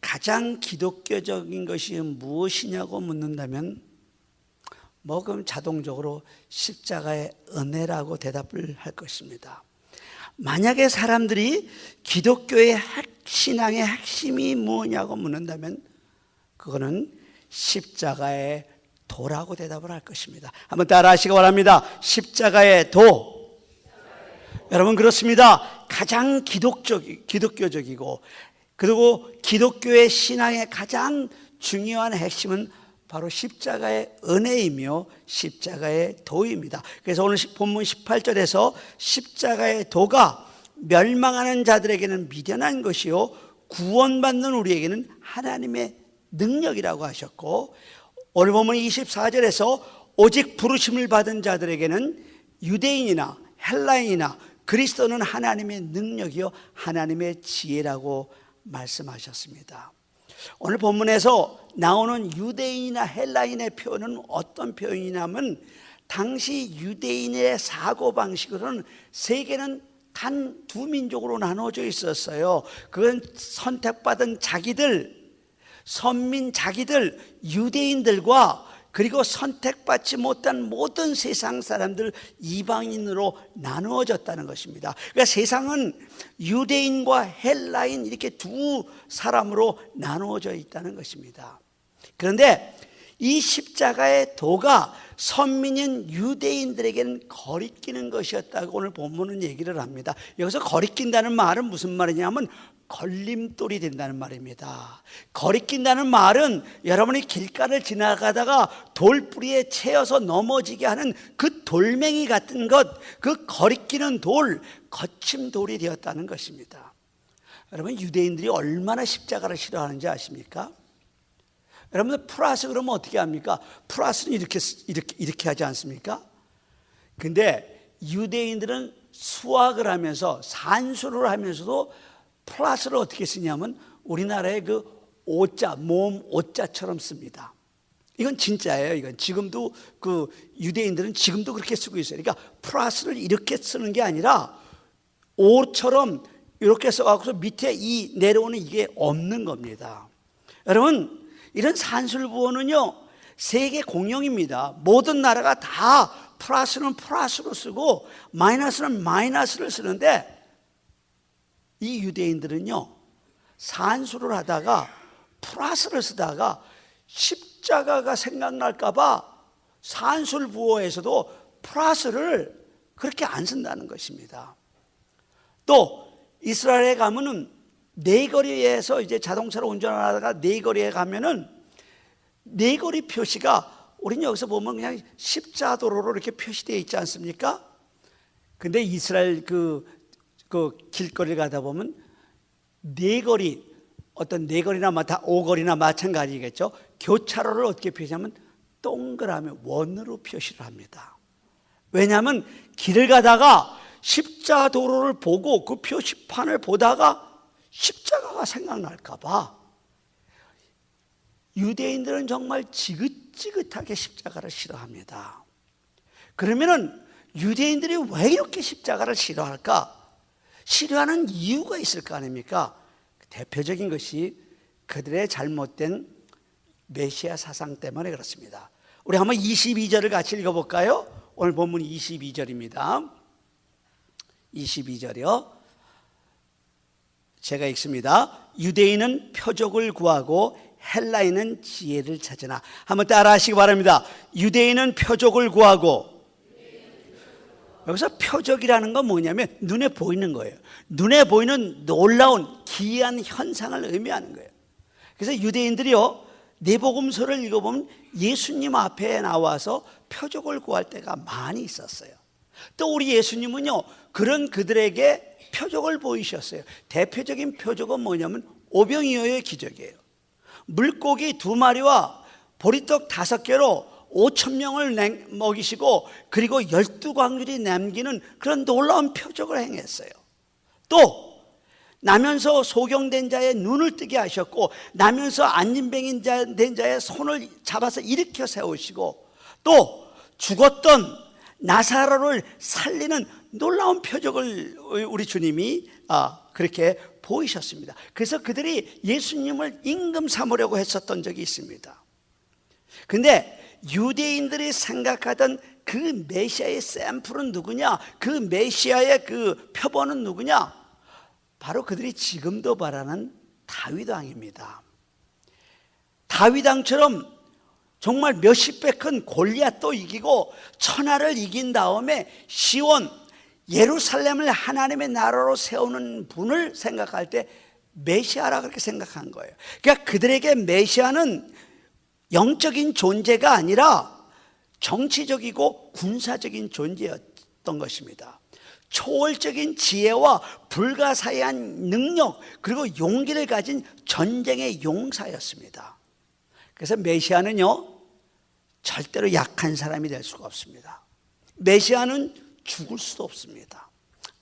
가장 기독교적인 것이 무엇이냐고 묻는다면 그럼 자동적으로 십자가의 은혜라고 대답을 할 것입니다. 만약에 사람들이 기독교의 신앙의 핵심이 뭐냐고 묻는다면 그거는 십자가의 도라고 대답을 할 것입니다. 한번 따라 하시기 바랍니다. 십자가의 도. 여러분, 그렇습니다. 가장 기독교적이고 그리고 기독교의 신앙의 가장 중요한 핵심은 바로 십자가의 은혜이며 십자가의 도입니다. 그래서 오늘 본문 18절에서 십자가의 도가 멸망하는 자들에게는 미련한 것이요 구원받는 우리에게는 하나님의 능력이라고 하셨고, 오늘 본문 24절에서 오직 부르심을 받은 자들에게는 유대인이나 헬라인이나 그리스도는 하나님의 능력이요 하나님의 지혜라고 말씀하셨습니다. 오늘 본문에서 나오는 유대인이나 헬라인의 표현은 어떤 표현이냐면, 당시 유대인의 사고방식으로는 세계는 단 두 민족으로 나눠져 있었어요. 그건 선택받은 자기들, 선민 자기들, 유대인들과 그리고 선택받지 못한 모든 세상 사람들, 이방인으로 나누어졌다는 것입니다. 그러니까 세상은 유대인과 헬라인 이렇게 두 사람으로 나누어져 있다는 것입니다. 그런데 이 십자가의 도가 선민인 유대인들에게는 거리끼는 것이었다고 오늘 본문은 얘기를 합니다. 여기서 거리낀다는 말은 무슨 말이냐면 걸림돌이 된다는 말입니다. 거리낀다는 말은 여러분이 길가를 지나가다가 돌뿌리에 채여서 넘어지게 하는 그 돌멩이 같은 것, 그 거리끼는 돌, 거친 돌이 되었다는 것입니다. 여러분, 유대인들이 얼마나 십자가를 싫어하는지 아십니까? 여러분들 플러스 그러면 어떻게 합니까? 플러스는 이렇게 하지 않습니까? 근데 유대인들은 수학을 하면서 산수를 하면서도 플러스를 어떻게 쓰냐면 우리나라의 그 오자, 모음 오자처럼 씁니다. 이건 진짜예요. 이건 지금도 그 유대인들은 지금도 그렇게 쓰고 있어요. 그러니까 플러스를 이렇게 쓰는 게 아니라 오처럼 이렇게 써갖고서 밑에 이 내려오는 이게 없는 겁니다. 여러분, 이런 산술부호는요 세계 공용입니다. 모든 나라가 다 플러스는 플러스로 쓰고 마이너스는 마이너스를 쓰는데, 이 유대인들은요 산수를 하다가 플러스를 쓰다가 십자가가 생각날까 봐 산술부호에서도 플러스를 그렇게 안 쓴다는 것입니다. 또 이스라엘에 가면은 네거리에서 이제 자동차로 운전하다가 네거리에 가면은 네거리 표시가 우리는 여기서 보면 그냥 십자도로로 이렇게 표시되어 있지 않습니까? 근데 이스라엘 그 길거리를 가다 보면 네거리, 어떤 네거리나 오거리나 마찬가지겠죠. 교차로를 어떻게 표시하면 동그라미 원으로 표시를 합니다. 왜냐하면 길을 가다가 십자도로를 보고 그 표시판을 보다가 십자가가 생각날까 봐 유대인들은 정말 지긋지긋하게 십자가를 싫어합니다. 그러면은 유대인들이 왜 이렇게 십자가를 싫어할까? 싫어하는 이유가 있을 거 아닙니까? 대표적인 것이 그들의 잘못된 메시아 사상 때문에 그렇습니다. 우리 한번 22절을 같이 읽어볼까요? 오늘 본문 22절입니다. 22절이요. 제가 읽습니다. 유대인은 표적을 구하고 헬라인은 지혜를 찾으나. 한번 따라 하시기 바랍니다. 유대인은 표적을 구하고. 여기서 표적이라는 건 뭐냐면 눈에 보이는 거예요. 눈에 보이는 놀라운 기이한 현상을 의미하는 거예요. 그래서 유대인들이요, 내복음서를 읽어보면 예수님 앞에 나와서 표적을 구할 때가 많이 있었어요. 또 우리 예수님은요, 그런 그들에게 표적을 보이셨어요. 대표적인 표적은 뭐냐면 오병이어의 기적이에요. 물고기 2마리와 보리떡 5개로 5,000명을 먹이시고, 그리고 12광줄이 남기는 그런 놀라운 표적을 행했어요. 또 나면서 소경된 자의 눈을 뜨게 하셨고, 나면서 안진뱅이 된 자의 손을 잡아서 일으켜 세우시고, 또 죽었던 나사로를 살리는 놀라운 표적을 우리 주님이 그렇게 보이셨습니다. 그래서 그들이 예수님을 임금 삼으려고 했었던 적이 있습니다. 근데 유대인들이 생각하던 그 메시아의 샘플은 누구냐, 그 메시아의 그 표본은 누구냐, 바로 그들이 지금도 바라는 다윗 왕입니다. 다윗 왕처럼 정말 몇십 배 큰 골리앗도 이기고 천하를 이긴 다음에 시온 예루살렘을 하나님의 나라로 세우는 분을 생각할 때 메시아라 그렇게 생각한 거예요. 그러니까 그들에게 메시아는 영적인 존재가 아니라 정치적이고 군사적인 존재였던 것입니다. 초월적인 지혜와 불가사의한 능력, 그리고 용기를 가진 전쟁의 용사였습니다. 그래서 메시아는요, 절대로 약한 사람이 될 수가 없습니다. 메시아는 죽을 수도 없습니다.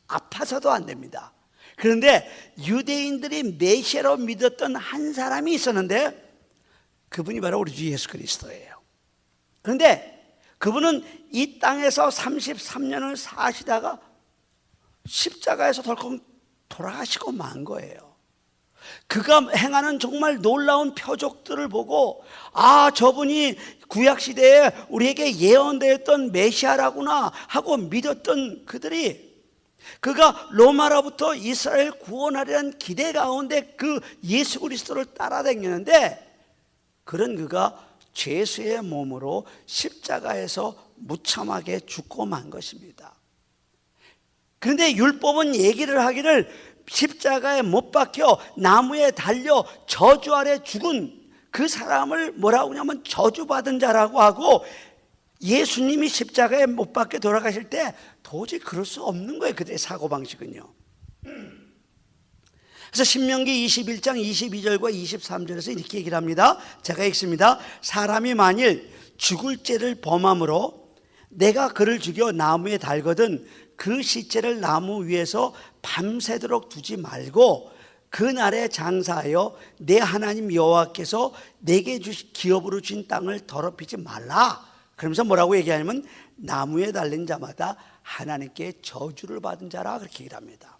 아파서도 안 됩니다. 그런데 유대인들이 메시아로 믿었던 한 사람이 있었는데, 그분이 바로 우리 주 예수 그리스도예요. 그런데 그분은 이 땅에서 33년을 사시다가 십자가에서 덜컥 돌아가시고 만 거예요. 그가 행하는 정말 놀라운 표적들을 보고, 저분이 구약시대에 우리에게 예언되었던 메시아라구나 하고 믿었던 그들이, 그가 로마로부터 이스라엘 구원하려는 기대 가운데 그 예수 그리스도를 따라다니는데, 그런 그가 죄수의 몸으로 십자가에서 무참하게 죽고 만 것입니다. 그런데 율법은 얘기를 하기를 십자가에 못 박혀 나무에 달려 저주 아래 죽은 그 사람을 뭐라고 하냐면 저주받은 자라고 하고, 예수님이 십자가에 못 박혀 돌아가실 때 도저히 그럴 수 없는 거예요, 그들의 사고방식은요. 그래서 신명기 21장 22절과 23절에서 이렇게 얘기를 합니다. 제가 읽습니다. 사람이 만일 죽을 죄를 범함으로 내가 그를 죽여 나무에 달거든 그 시체를 나무 위에서 밤새도록 두지 말고 그날에 장사하여 내 하나님 여호와께서 내게 기업으로 주신 땅을 더럽히지 말라. 그러면서 뭐라고 얘기하냐면 나무에 달린 자마다 하나님께 저주를 받은 자라 그렇게 얘기를 합니다.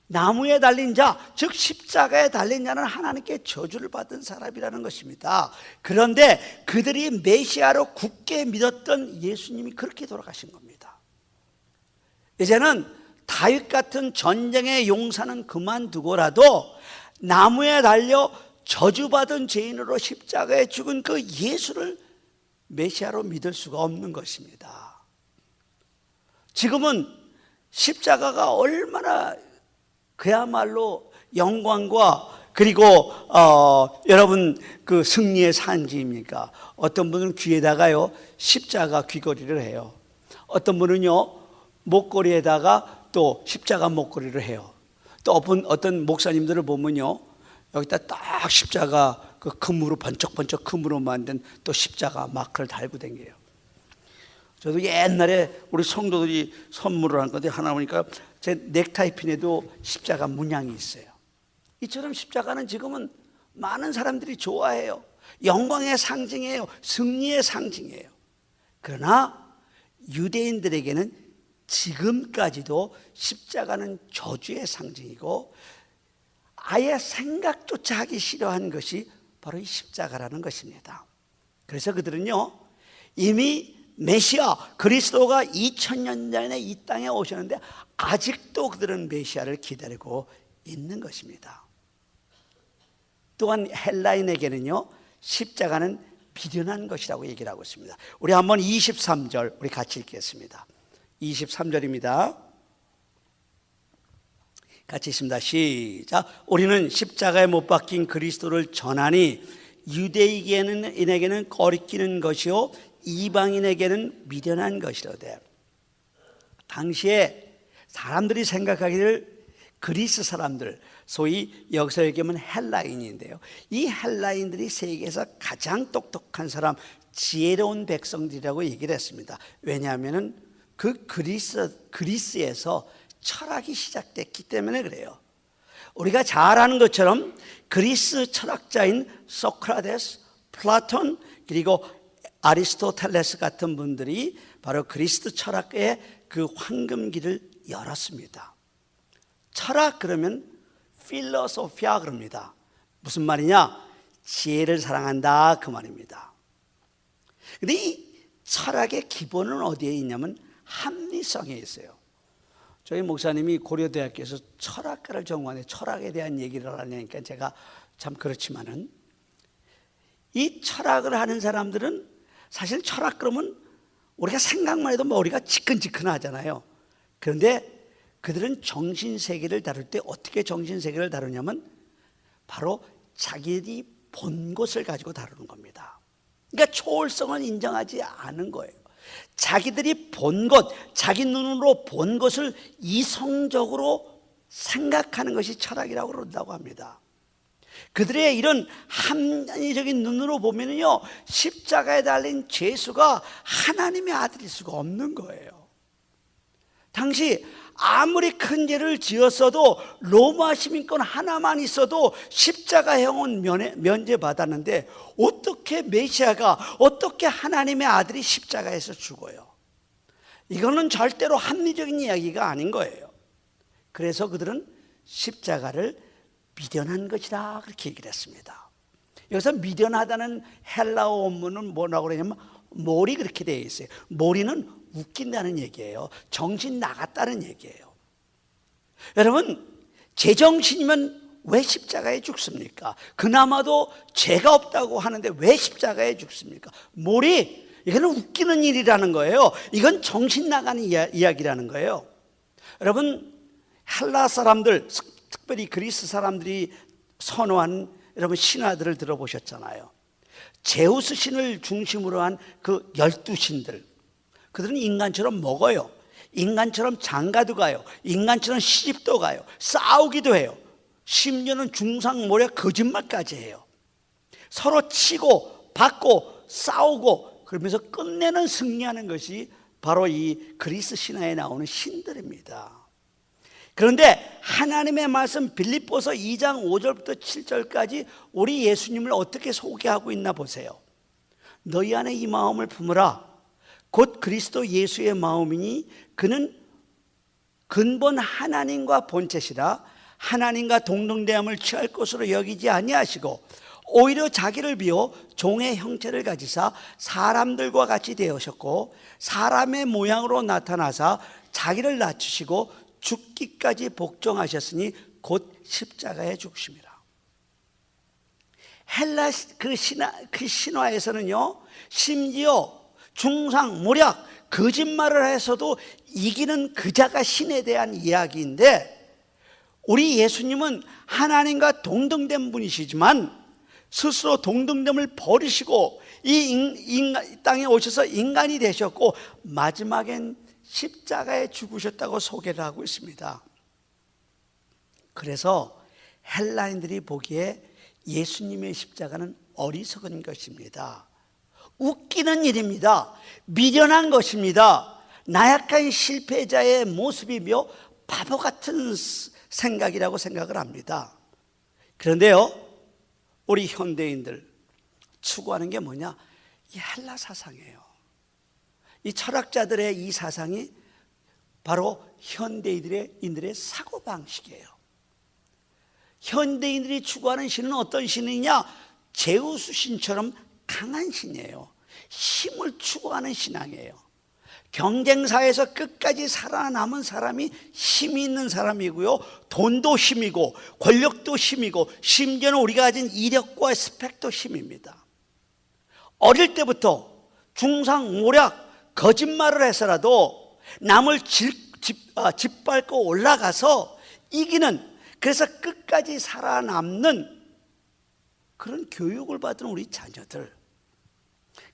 나무에 달린 자, 즉 십자가에 달린 자는 하나님께 저주를 받은 사람이라는 것입니다. 그런데 그들이 메시아로 굳게 믿었던 예수님이 그렇게 돌아가신 겁니다. 이제는 다윗 같은 전쟁의 용사는 그만두고라도 나무에 달려 저주받은 죄인으로 십자가에 죽은 그 예수를 메시아로 믿을 수가 없는 것입니다. 지금은 십자가가 얼마나 그야말로 영광과 그리고 여러분 그 승리의 산지입니까? 어떤 분은 귀에다가요 십자가 귀걸이를 해요. 어떤 분은요 목걸이에다가 또 십자가 목걸이를 해요. 또 어떤 목사님들을 보면요 여기다 딱 십자가 그 금으로 번쩍번쩍 금으로 만든 또 십자가 마크를 달고 다녀요. 저도 옛날에 우리 성도들이 선물을 한 건데 하나 보니까 제 넥타이 핀에도 십자가 문양이 있어요. 이처럼 십자가는 지금은 많은 사람들이 좋아해요. 영광의 상징이에요. 승리의 상징이에요. 그러나 유대인들에게는 지금까지도 십자가는 저주의 상징이고 아예 생각조차 하기 싫어한 것이 바로 이 십자가라는 것입니다. 그래서 그들은요 이미 메시아 그리스도가 2000년 전에 이 땅에 오셨는데 아직도 그들은 메시아를 기다리고 있는 것입니다. 또한 헬라인에게는요 십자가는 비련한 것이라고 얘기를 하고 있습니다. 우리 한번 23절 우리 같이 읽겠습니다. 23절입니다. 같이 있습니다. 시작. 우리는 십자가에 못 박힌 그리스도를 전하니 유대인에게는 거리끼는 것이요 이방인에게는 미련한 것이로되. 당시에 사람들이 생각하기를 그리스 사람들, 소위 여기서 얘기하면 헬라인인데요, 이 헬라인들이 세계에서 가장 똑똑한 사람, 지혜로운 백성들이라고 얘기를 했습니다. 왜냐하면 그 그리스에서 철학이 시작됐기 때문에 그래요. 우리가 잘 아는 것처럼 그리스 철학자인 소크라테스, 플라톤, 그리고 아리스토텔레스 같은 분들이 바로 그리스 철학의 그 황금기를 열었습니다. 철학 그러면 필로소피아 그럽니다. 무슨 말이냐? 지혜를 사랑한다 그 말입니다. 근데 이 철학의 기본은 어디에 있냐면 합리성에 있어요. 저희 목사님이 고려대학교에서 철학과를 전공하는데 철학에 대한 얘기를 하려니까 제가 참 그렇지만은, 이 철학을 하는 사람들은 사실 철학 그러면 우리가 생각만 해도 머리가 지끈지끈하잖아요. 그런데 그들은 정신세계를 다룰 때 어떻게 정신세계를 다루냐면 바로 자기들이 본 것을 가지고 다루는 겁니다. 그러니까 초월성을 인정하지 않은 거예요. 자기들이 본 것, 자기 눈으로 본 것을 이성적으로 생각하는 것이 철학이라고 그런다고 합니다. 그들의 이런 합리적인 눈으로 보면요, 십자가에 달린 예수가 하나님의 아들일 수가 없는 거예요. 당시 아무리 큰 죄를 지었어도 로마 시민권 하나만 있어도 십자가형은 면제받았는데 어떻게 메시아가, 어떻게 하나님의 아들이 십자가에서 죽어요? 이거는 절대로 합리적인 이야기가 아닌 거예요. 그래서 그들은 십자가를 미련한 것이다 그렇게 얘기를 했습니다. 여기서 미련하다는 헬라어 원문은 뭐라고 그러냐면 몰이 그렇게 되어 있어요. 몰이는 웃긴다는 얘기예요. 정신 나갔다는 얘기예요. 여러분, 제정신이면 왜 십자가에 죽습니까? 그나마도 죄가 없다고 하는데 왜 십자가에 죽습니까? 몰이, 이거는 웃기는 일이라는 거예요. 이건 정신 나가는 이야기라는 거예요. 여러분, 헬라 사람들, 특별히 그리스 사람들이 선호한 여러분 신화들을 들어보셨잖아요. 제우스 신을 중심으로 한 그 12신들, 그들은 인간처럼 먹어요. 인간처럼 장가도 가요. 인간처럼 시집도 가요. 싸우기도 해요. 심지어는 중상모략 거짓말까지 해요. 서로 치고 받고 싸우고 그러면서 끝내는 승리하는 것이 바로 이 그리스 신화에 나오는 신들입니다. 그런데 하나님의 말씀 빌립보서 2장 5절부터 7절까지 우리 예수님을 어떻게 소개하고 있나 보세요. 너희 안에 이 마음을 품으라. 곧 그리스도 예수의 마음이니 그는 근본 하나님과 본체시라. 하나님과 동등됨을 취할 것으로 여기지 아니하시고 오히려 자기를 비워 종의 형체를 가지사 사람들과 같이 되으셨고 사람의 모양으로 나타나사 자기를 낮추시고 죽기까지 복종하셨으니 곧 십자가에 죽으심이라. 헬라 그 신화에서는요, 심지어 중상, 모략, 거짓말을 해서도 이기는 그자가 신에 대한 이야기인데, 우리 예수님은 하나님과 동등된 분이시지만 스스로 동등됨을 버리시고 이 땅에 오셔서 인간이 되셨고 마지막엔 십자가에 죽으셨다고 소개를 하고 있습니다. 그래서 헬라인들이 보기에 예수님의 십자가는 어리석은 것입니다. 웃기는 일입니다. 미련한 것입니다. 나약한 실패자의 모습이며 바보 같은 생각이라고 생각을 합니다. 그런데요, 우리 현대인들 추구하는 게 뭐냐? 이 헬라 사상이에요. 이 철학자들의 이 사상이 바로 현대인들의 사고방식이에요. 현대인들이 추구하는 신은 어떤 신이냐? 제우스 신처럼 강한 신이에요. 힘을 추구하는 신앙이에요. 경쟁사에서 끝까지 살아남은 사람이 힘이 있는 사람이고요, 돈도 힘이고 권력도 힘이고 심지어는 우리가 가진 이력과 스펙도 힘입니다. 어릴 때부터 중상모략, 거짓말을 해서라도 남을 짓밟고 올라가서 이기는, 그래서 끝까지 살아남는 그런 교육을 받은 우리 자녀들,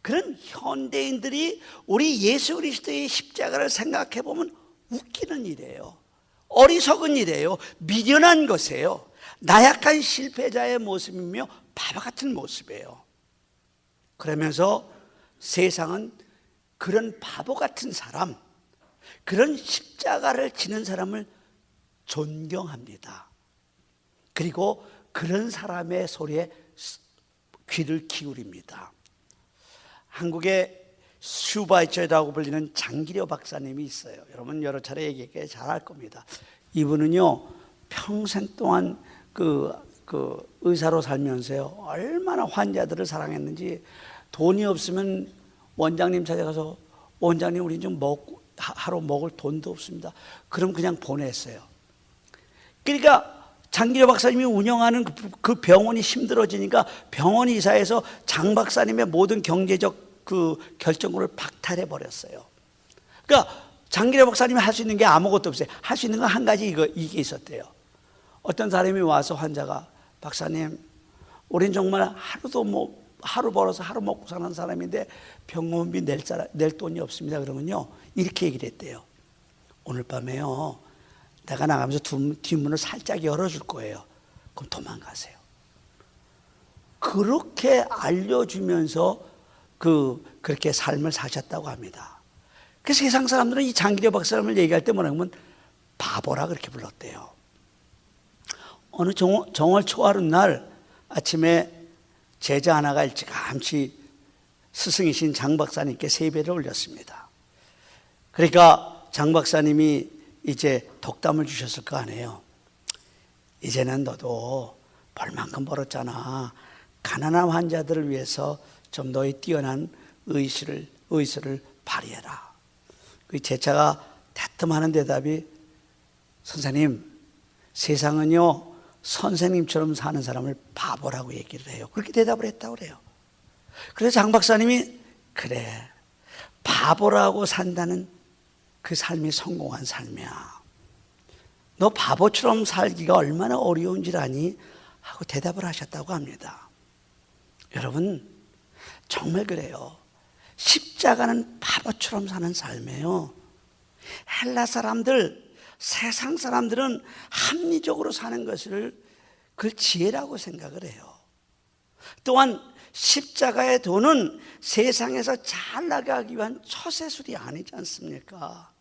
그런 현대인들이 우리 예수 그리스도의 십자가를 생각해 보면 웃기는 일이에요. 어리석은 일이에요. 미련한 것이에요. 나약한 실패자의 모습이며 바보 같은 모습이에요. 그러면서 세상은 그런 바보 같은 사람, 그런 십자가를 지는 사람을 존경합니다. 그리고 그런 사람의 소리에 귀를 기울입니다. 한국에 슈바이처라고 불리는 장기려 박사님이 있어요. 여러분 여러 차례 얘기해 잘 알 겁니다. 이분은요 평생 동안 그 의사로 살면서요 얼마나 환자들을 사랑했는지, 돈이 없으면 원장님 찾아가서 원장님 우리 좀 하루 먹을 돈도 없습니다. 그럼 그냥 보냈어요. 그러니까 장기려 박사님이 운영하는 그 병원이 힘들어지니까 병원 이사해서 장 박사님의 모든 경제적 그 결정권을 박탈해 버렸어요. 그러니까 장기려 박사님이 할 수 있는 게 아무것도 없어요. 할 수 있는 건 한 가지 이게 있었대요. 어떤 사람이 와서 환자가, 박사님, 우린 정말 하루 벌어서 하루 먹고 사는 사람인데 병원비 낼 돈이 없습니다. 그러면요 이렇게 얘기를 했대요. 오늘 밤에요 내가 나가면서 뒷문을 살짝 열어줄 거예요. 그럼 도망가세요. 그렇게 알려주면서 그렇게 삶을 사셨다고 합니다. 그래서 세상 사람들은 이 장기려 박사님을 얘기할 때 뭐라 하면 바보라 그렇게 불렀대요. 어느 정월 초하룻날 아침에 제자 하나가 일찌감치 스승이신 장 박사님께 세배를 올렸습니다. 그러니까 장 박사님이 이제 덕담을 주셨을 거 아니에요. 이제는 너도 벌만큼 벌었잖아. 가난한 환자들을 위해서 좀 너의 뛰어난 의술을 발휘해라. 그 제자가 대뜸하는 대답이, 선생님, 세상은요 선생님처럼 사는 사람을 바보라고 얘기를 해요. 그렇게 대답을 했다고 그래요. 그래서 장 박사님이, 그래, 바보라고 산다는 그 삶이 성공한 삶이야. 너 바보처럼 살기가 얼마나 어려운 줄 아니? 하고 대답을 하셨다고 합니다. 여러분 정말 그래요. 십자가는 바보처럼 사는 삶이에요. 헬라 사람들, 세상 사람들은 합리적으로 사는 것을 그걸 지혜라고 생각을 해요. 또한 십자가의 도는 세상에서 잘 나가기 위한 처세술이 아니지 않습니까?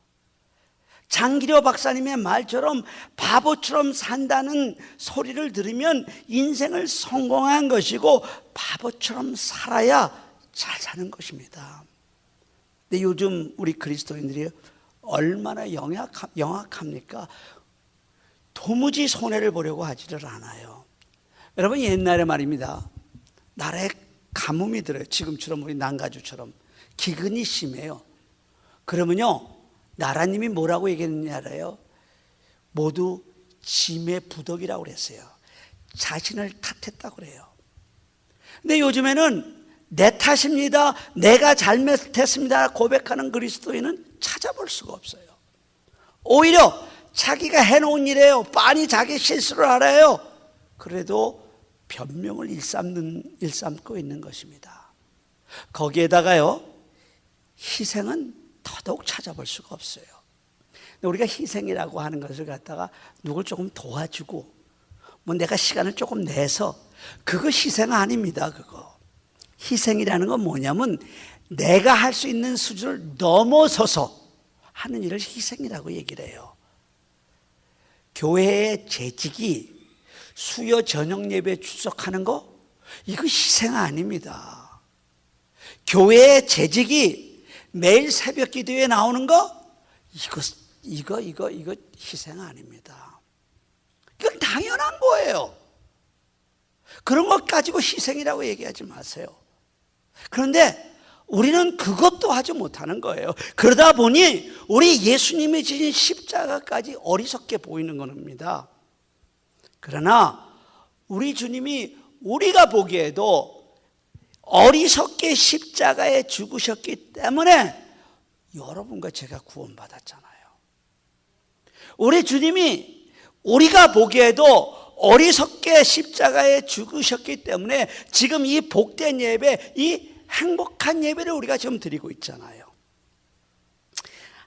장기려 박사님의 말처럼 바보처럼 산다는 소리를 들으면 인생을 성공한 것이고 바보처럼 살아야 잘 사는 것입니다. 근데 요즘 우리 그리스도인들이 얼마나 영악합니까? 도무지 손해를 보려고 하지를 않아요. 여러분 옛날에 말입니다. 나라에 가뭄이 들어요. 지금처럼 우리 난가주처럼 기근이 심해요. 그러면요 나라님이 뭐라고 얘기했느냐 알아요? 모두 짐의 부덕이라고 그랬어요. 자신을 탓했다고 그래요. 근데 요즘에는 내 탓입니다, 내가 잘못했습니다 고백하는 그리스도인은 찾아볼 수가 없어요. 오히려 자기가 해놓은 일이에요. 빤히 자기 실수를 알아요. 그래도 변명을 일삼고 있는 것입니다. 거기에다가요 희생은 더더욱 찾아볼 수가 없어요. 우리가 희생이라고 하는 것을 갖다가 누굴 조금 도와주고 뭐 내가 시간을 조금 내서, 그거 희생 아닙니다. 그거 희생이라는 건 뭐냐면 내가 할 수 있는 수준을 넘어서서 하는 일을 희생이라고 얘기를 해요. 교회의 재직이 수요 저녁 예배에 출석하는 거, 이거 희생 아닙니다. 교회의 재직이 매일 새벽 기도에 나오는 거, 이거 희생 아닙니다. 이건 당연한 거예요. 그런 것 가지고 희생이라고 얘기하지 마세요. 그런데 우리는 그것도 하지 못하는 거예요. 그러다 보니 우리 예수님이 지신 십자가까지 어리석게 보이는 겁니다. 그러나 우리 주님이 우리가 보기에도 어리석게 십자가에 죽으셨기 때문에 여러분과 제가 구원받았잖아요. 우리 주님이 우리가 보기에도 어리석게 십자가에 죽으셨기 때문에 지금 이 복된 예배, 이 행복한 예배를 우리가 지금 드리고 있잖아요.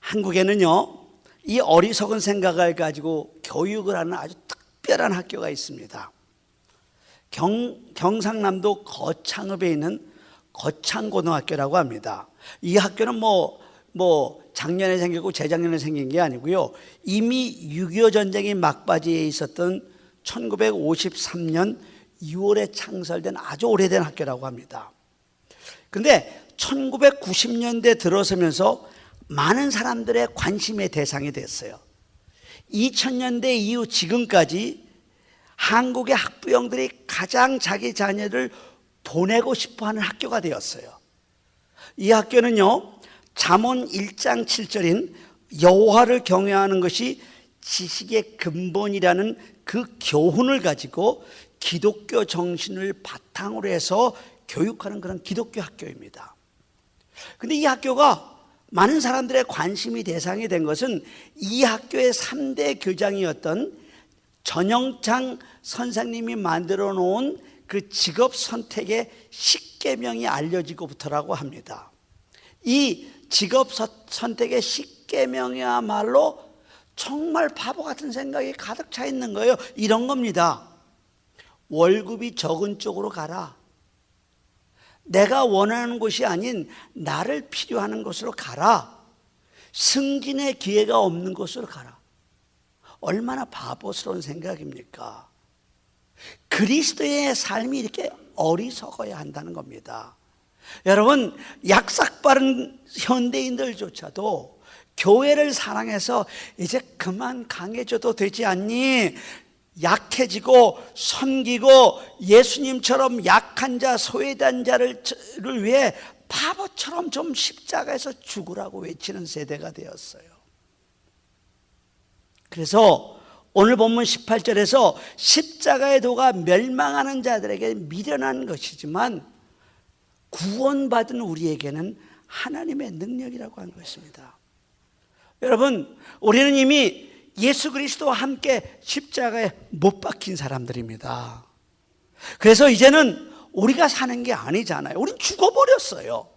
한국에는요, 이 어리석은 생각을 가지고 교육을 하는 아주 특별한 학교가 있습니다. 경상남도 거창읍에 있는 거창고등학교라고 합니다. 이 학교는 작년에 생기고 재작년에 생긴 게 아니고요, 이미 6.25 전쟁이 막바지에 있었던 1953년 6월에 창설된 아주 오래된 학교라고 합니다. 근데 1990년대 들어서면서 많은 사람들의 관심의 대상이 됐어요. 2000년대 이후 지금까지 한국의 학부형들이 가장 자기 자녀를 보내고 싶어하는 학교가 되었어요. 이 학교는요, 잠언 1장 7절인 여호와를 경외하는 것이 지식의 근본이라는 그 교훈을 가지고 기독교 정신을 바탕으로 해서 교육하는 그런 기독교 학교입니다. 근데 이 학교가 많은 사람들의 관심이 대상이 된 것은 이 학교의 3대 교장이었던 전영창 선생님이 만들어 놓은 그 직업 선택의 10계명이 알려지고부터라고 합니다. 이 직업 선택의 10계명이야말로 정말 바보 같은 생각이 가득 차 있는 거예요. 이런 겁니다. 월급이 적은 쪽으로 가라. 내가 원하는 곳이 아닌 나를 필요하는 곳으로 가라. 승진의 기회가 없는 곳으로 가라. 얼마나 바보스러운 생각입니까? 그리스도의 삶이 이렇게 어리석어야 한다는 겁니다. 여러분, 약삭빠른 현대인들조차도 교회를 사랑해서 이제 그만 강해져도 되지 않니? 약해지고 섬기고 예수님처럼 약한 자, 소외된 자를 위해 바보처럼 좀 십자가에서 죽으라고 외치는 세대가 되었어요. 그래서 오늘 본문 18절에서 십자가의 도가 멸망하는 자들에게 미련한 것이지만 구원받은 우리에게는 하나님의 능력이라고 하는 것입니다. 여러분, 우리는 이미 예수 그리스도와 함께 십자가에 못 박힌 사람들입니다. 그래서 이제는 우리가 사는 게 아니잖아요. 우린 죽어버렸어요.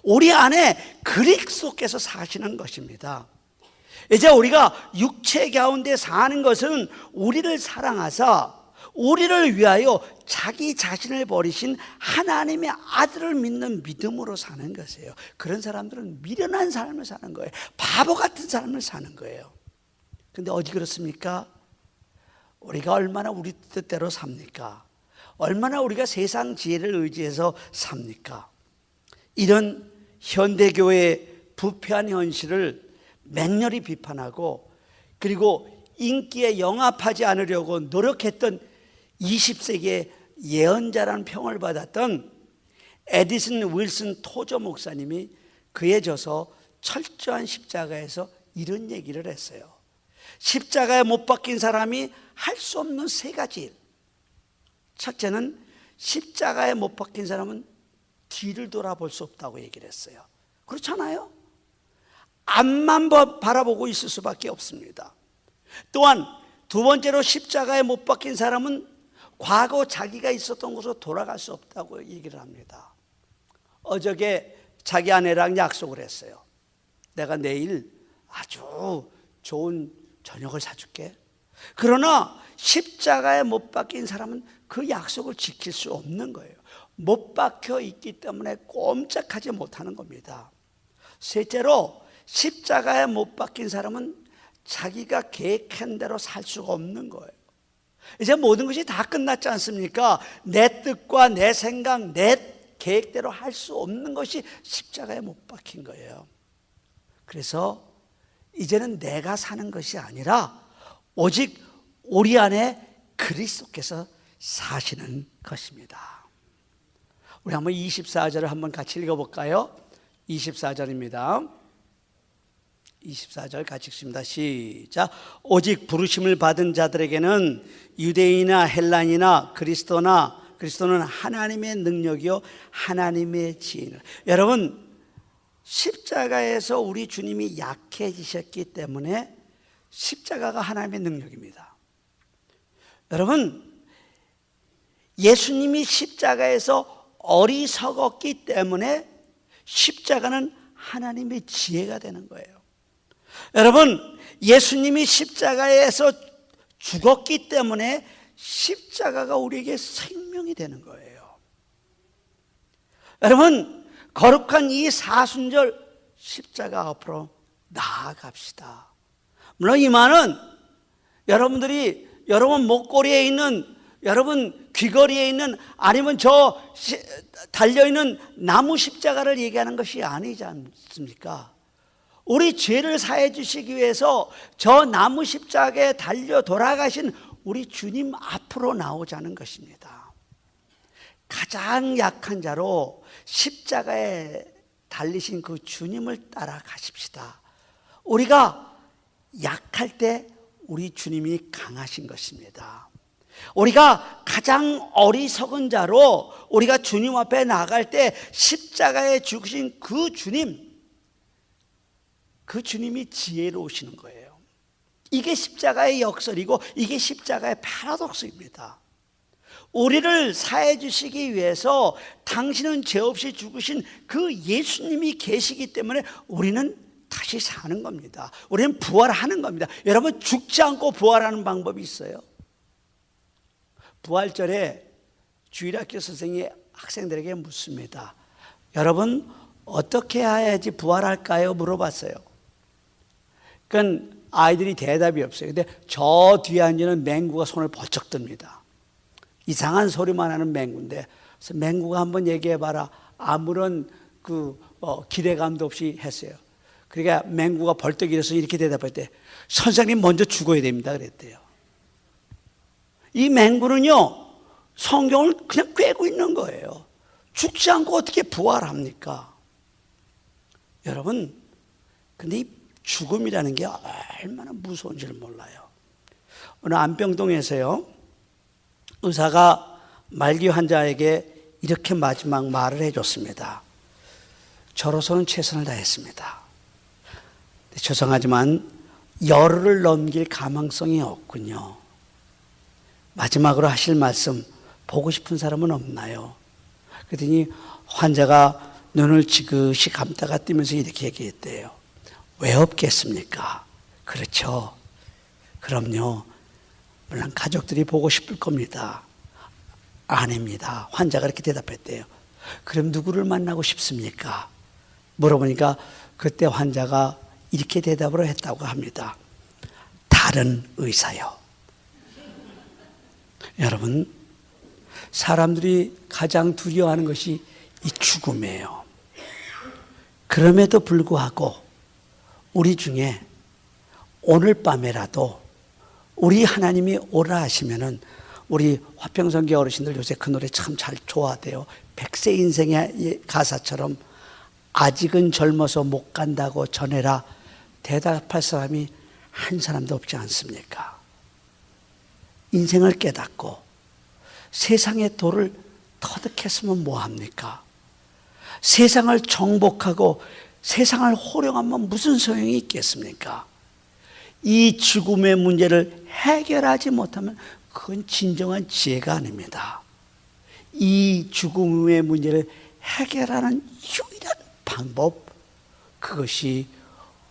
우리 안에 그리스도께서 사시는 것입니다. 이제 우리가 육체 가운데 사는 것은 우리를 사랑하사 우리를 위하여 자기 자신을 버리신 하나님의 아들을 믿는 믿음으로 사는 것이에요. 그런 사람들은 미련한 삶을 사는 거예요. 바보 같은 삶을 사는 거예요. 근데 어디 그렇습니까? 우리가 얼마나 우리 뜻대로 삽니까? 얼마나 우리가 세상 지혜를 의지해서 삽니까? 이런 현대교회의 부패한 현실을 맹렬히 비판하고 그리고 인기에 영합하지 않으려고 노력했던 20세기의 예언자라는 평을 받았던 에디슨 윌슨 토저 목사님이 그에 져서 철저한 십자가에서 이런 얘기를 했어요. 십자가에 못 박힌 사람이 할 수 없는 세 가지 일. 첫째는 십자가에 못 박힌 사람은 뒤를 돌아볼 수 없다고 얘기를 했어요. 그렇잖아요? 앞만 바라보고 있을 수밖에 없습니다. 또한 두 번째로 십자가에 못 박힌 사람은 과거 자기가 있었던 곳으로 돌아갈 수 없다고 얘기를 합니다. 어저께 자기 아내랑 약속을 했어요. 내가 내일 아주 좋은 저녁을 사줄게. 그러나 십자가에 못 박힌 사람은 그 약속을 지킬 수 없는 거예요. 못 박혀 있기 때문에 꼼짝하지 못하는 겁니다. 셋째로 십자가에 못 박힌 사람은 자기가 계획한 대로 살 수가 없는 거예요. 이제 모든 것이 다 끝났지 않습니까? 내 뜻과 내 생각, 내 계획대로 할 수 없는 것이 십자가에 못 박힌 거예요. 그래서 이제는 내가 사는 것이 아니라 오직 우리 안에 그리스도께서 사시는 것입니다. 우리 한번 24절을 한번 같이 읽어볼까요? 24절입니다. 24절 같이 읽습니다. 시작. 오직 부르심을 받은 자들에게는 유대인이나 헬란이나 그리스도는 하나님의 능력이요 하나님의 지혜는. 여러분, 십자가에서 우리 주님이 약해지셨기 때문에 십자가가 하나님의 능력입니다. 여러분, 예수님이 십자가에서 어리석었기 때문에 십자가는 하나님의 지혜가 되는 거예요. 여러분, 예수님이 십자가에서 죽었기 때문에 십자가가 우리에게 생명이 되는 거예요. 여러분, 거룩한 이 사순절 십자가 앞으로 나아갑시다. 물론 이 말은 여러분들이 여러분 목걸이에 있는, 여러분 귀걸이에 있는, 아니면 저 달려있는 나무 십자가를 얘기하는 것이 아니지 않습니까? 우리 죄를 사해 주시기 위해서 저 나무 십자가에 달려 돌아가신 우리 주님 앞으로 나오자는 것입니다. 가장 약한 자로 십자가에 달리신 그 주님을 따라가십시다. 우리가 약할 때 우리 주님이 강하신 것입니다. 우리가 가장 어리석은 자로 우리가 주님 앞에 나갈 때 십자가에 죽으신 그 주님, 그 주님이 지혜로우시는 거예요. 이게 십자가의 역설이고 이게 십자가의 파라독스입니다. 우리를 사해 주시기 위해서 당신은 죄 없이 죽으신 그 예수님이 계시기 때문에 우리는 다시 사는 겁니다. 우리는 부활하는 겁니다. 여러분, 죽지 않고 부활하는 방법이 있어요. 부활절에 주일학교 선생님이 학생들에게 묻습니다. 여러분, 어떻게 해야지 부활할까요? 물어봤어요. 그러니까 아이들이 대답이 없어요. 근데 저 뒤에 앉는 맹구가 손을 번쩍 듭니다. 이상한 소리만 하는 맹구인데, 그래서 맹구가 한번 얘기해봐라. 아무런 기대감도 없이 했어요. 그러니까 맹구가 벌떡 일어서 이렇게 대답할 때, 선생님 먼저 죽어야 됩니다 그랬대요. 이 맹구는요, 성경을 그냥 꿰고 있는 거예요. 죽지 않고 어떻게 부활합니까? 여러분, 근데 이 죽음이라는 게 얼마나 무서운지를 몰라요. 오늘 안병동에서요, 의사가 말기 환자에게 이렇게 마지막 말을 해줬습니다. 저로서는 최선을 다했습니다. 죄송하지만 열흘을 넘길 가망성이 없군요. 마지막으로 하실 말씀, 보고 싶은 사람은 없나요? 그랬더니 환자가 눈을 지그시 감다가 뜨면서 이렇게 얘기했대요. 왜 없겠습니까? 그렇죠. 그럼요. 물론 가족들이 보고 싶을 겁니다. 아닙니다. 환자가 그렇게 대답했대요. 그럼 누구를 만나고 싶습니까? 물어보니까 그때 환자가 이렇게 대답을 했다고 합니다. 다른 의사요. 여러분, 사람들이 가장 두려워하는 것이 이 죽음이에요. 그럼에도 불구하고 우리 중에 오늘 밤에라도 우리 하나님이 오라 하시면은, 우리 화평선교 어르신들 요새 그 노래 참 잘 좋아하대요. 백세 인생의 가사처럼 아직은 젊어서 못 간다고 전해라. 대답할 사람이 한 사람도 없지 않습니까? 인생을 깨닫고 세상의 도를 터득했으면 뭐합니까? 세상을 정복하고 세상을 호령하면 무슨 소용이 있겠습니까? 이 죽음의 문제를 해결하지 못하면 그건 진정한 지혜가 아닙니다. 이 죽음의 문제를 해결하는 유일한 방법, 그것이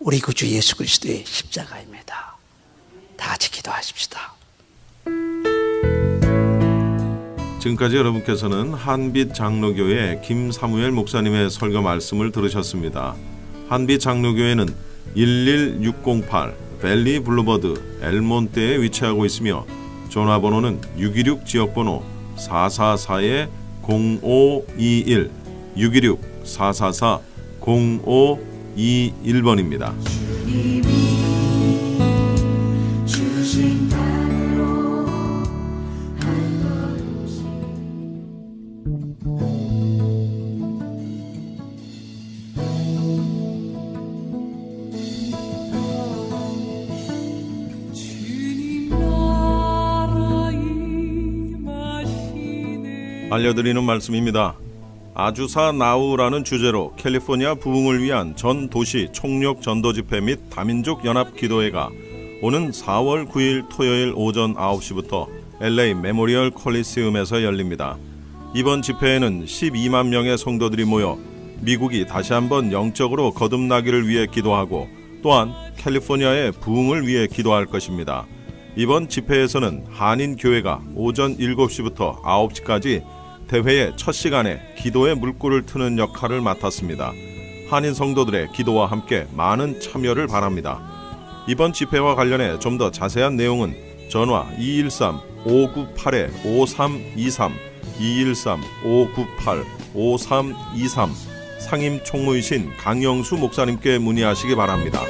우리 구주 예수 그리스도의 십자가입니다. 다 같이 기도하십시다. 지금까지 여러분께서는 한빛 장로교회 김사무엘 목사님의 설교 말씀을 들으셨습니다. 한빛 장로교회는 11608 벨리 블루버드 엘몬테에 위치하고 있으며 전화번호는 626 지역번호 444-0521 626-444-0521번입니다. 알려드리는 말씀입니다. 아주사 나우라는 주제로 캘리포니아 부흥을 위한 전 도시 총력 전도 집회 및 다민족 연합 기도회가 오는 4월 9일 토요일 오전 9시부터 LA 메모리얼 콜리세움에서 열립니다. 이번 집회에는 12만 명의 성도들이 모여 미국이 다시 한번 영적으로 거듭나기를 위해 기도하고 또한 캘리포니아의 부흥을 위해 기도할 것입니다. 이번 집회에서는 한인교회가 오전 7시부터 9시까지 대회의 첫 시간에 기도의 물꼬를 트는 역할을 맡았습니다. 한인 성도들의 기도와 함께 많은 참여를 바랍니다. 이번 집회와 관련해 좀 더 자세한 내용은 전화 213-598-5323, 213-598-5323 상임 총무이신 강영수 목사님께 문의하시기 바랍니다.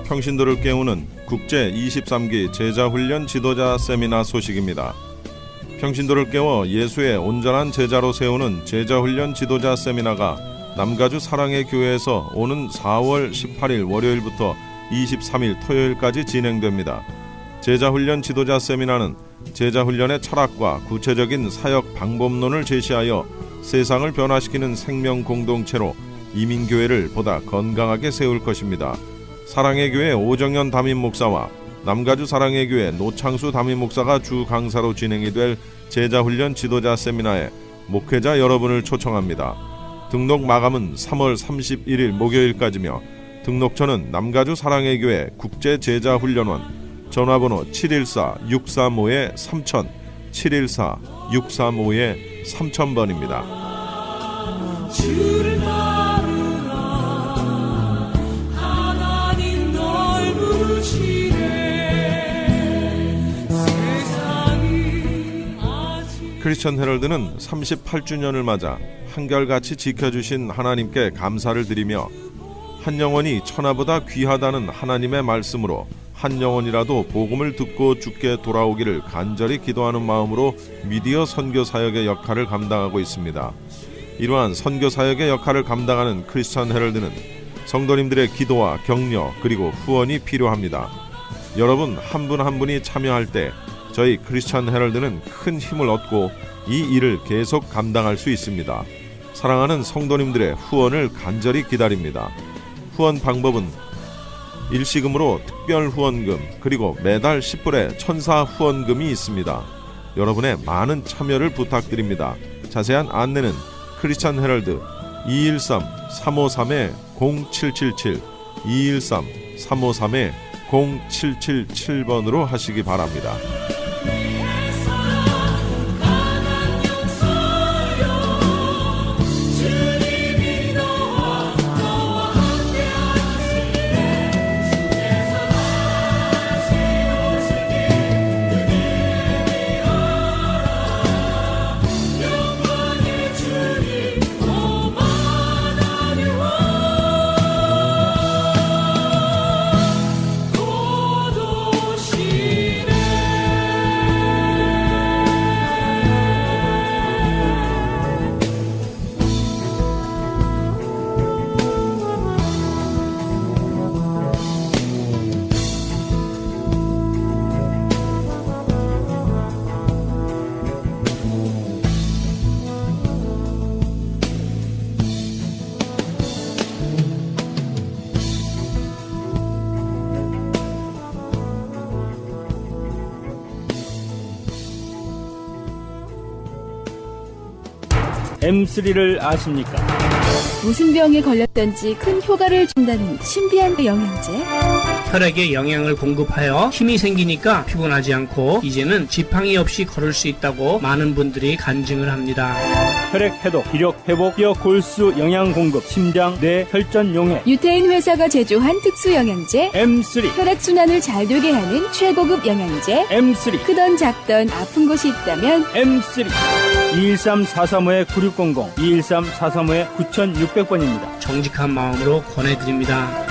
평신도를 깨우는 국제 23기 제자훈련 지도자 세미나 소식입니다. 평신도를 깨워 예수의 온전한 제자로 세우는 제자훈련 지도자 세미나가 남가주 사랑의 교회에서 오는 4월 18일 월요일부터 23일 토요일까지 진행됩니다. 제자훈련 지도자 세미나는 제자훈련의 철학과 구체적인 사역 방법론을 제시하여 세상을 변화시키는 생명 공동체로 이민교회를 보다 건강하게 세울 것입니다. 사랑의 교회 오정현 담임 목사와 남가주 사랑의 교회 노창수 담임 목사가 주 강사로 진행이 될 제자훈련 지도자 세미나에 목회자 여러분을 초청합니다. 등록 마감은 3월 31일 목요일까지며 등록처는 남가주 사랑의 교회 국제제자훈련원 전화번호 714-635-3000 714-635-3000번입니다. 크리스천 헤럴드는 38주년을 맞아 한결같이 지켜주신 하나님께 감사를 드리며 한 영혼이 천하보다 귀하다는 하나님의 말씀으로 한 영혼이라도 복음을 듣고 주께 돌아오기를 간절히 기도하는 마음으로 미디어 선교 사역의 역할을 감당하고 있습니다. 이러한 선교 사역의 역할을 감당하는 크리스천 헤럴드는 성도님들의 기도와 격려 그리고 후원이 필요합니다. 여러분 한 분 한 분이 참여할 때 저희 크리스천 헤럴드는 큰 힘을 얻고 이 일을 계속 감당할 수 있습니다. 사랑하는 성도님들의 후원을 간절히 기다립니다. 후원 방법은 일시금으로 특별 후원금 그리고 매달 10불의 천사 후원금이 있습니다. 여러분의 많은 참여를 부탁드립니다. 자세한 안내는 크리스천 헤럴드 213-353-0777 213-353-0777번으로 하시기 바랍니다. M3를 아십니까? 무슨 병에 걸렸던지 큰 효과를 준다는 신비한 영양제. 혈액에 영양을 공급하여 힘이 생기니까 피곤하지 않고 이제는 지팡이 없이 걸을 수 있다고 많은 분들이 간증을 합니다. 혈액 해독, 기력 회복, 뼈 골수 영양 공급, 심장, 뇌, 혈전 용해. 유태인 회사가 제조한 특수 영양제. M3. 혈액 순환을 잘 되게 하는 최고급 영양제. M3. 크던 작던 아픈 곳이 있다면 M3. 213-435-9600, 213-435-9600번입니다. 정직한 마음으로 권해드립니다.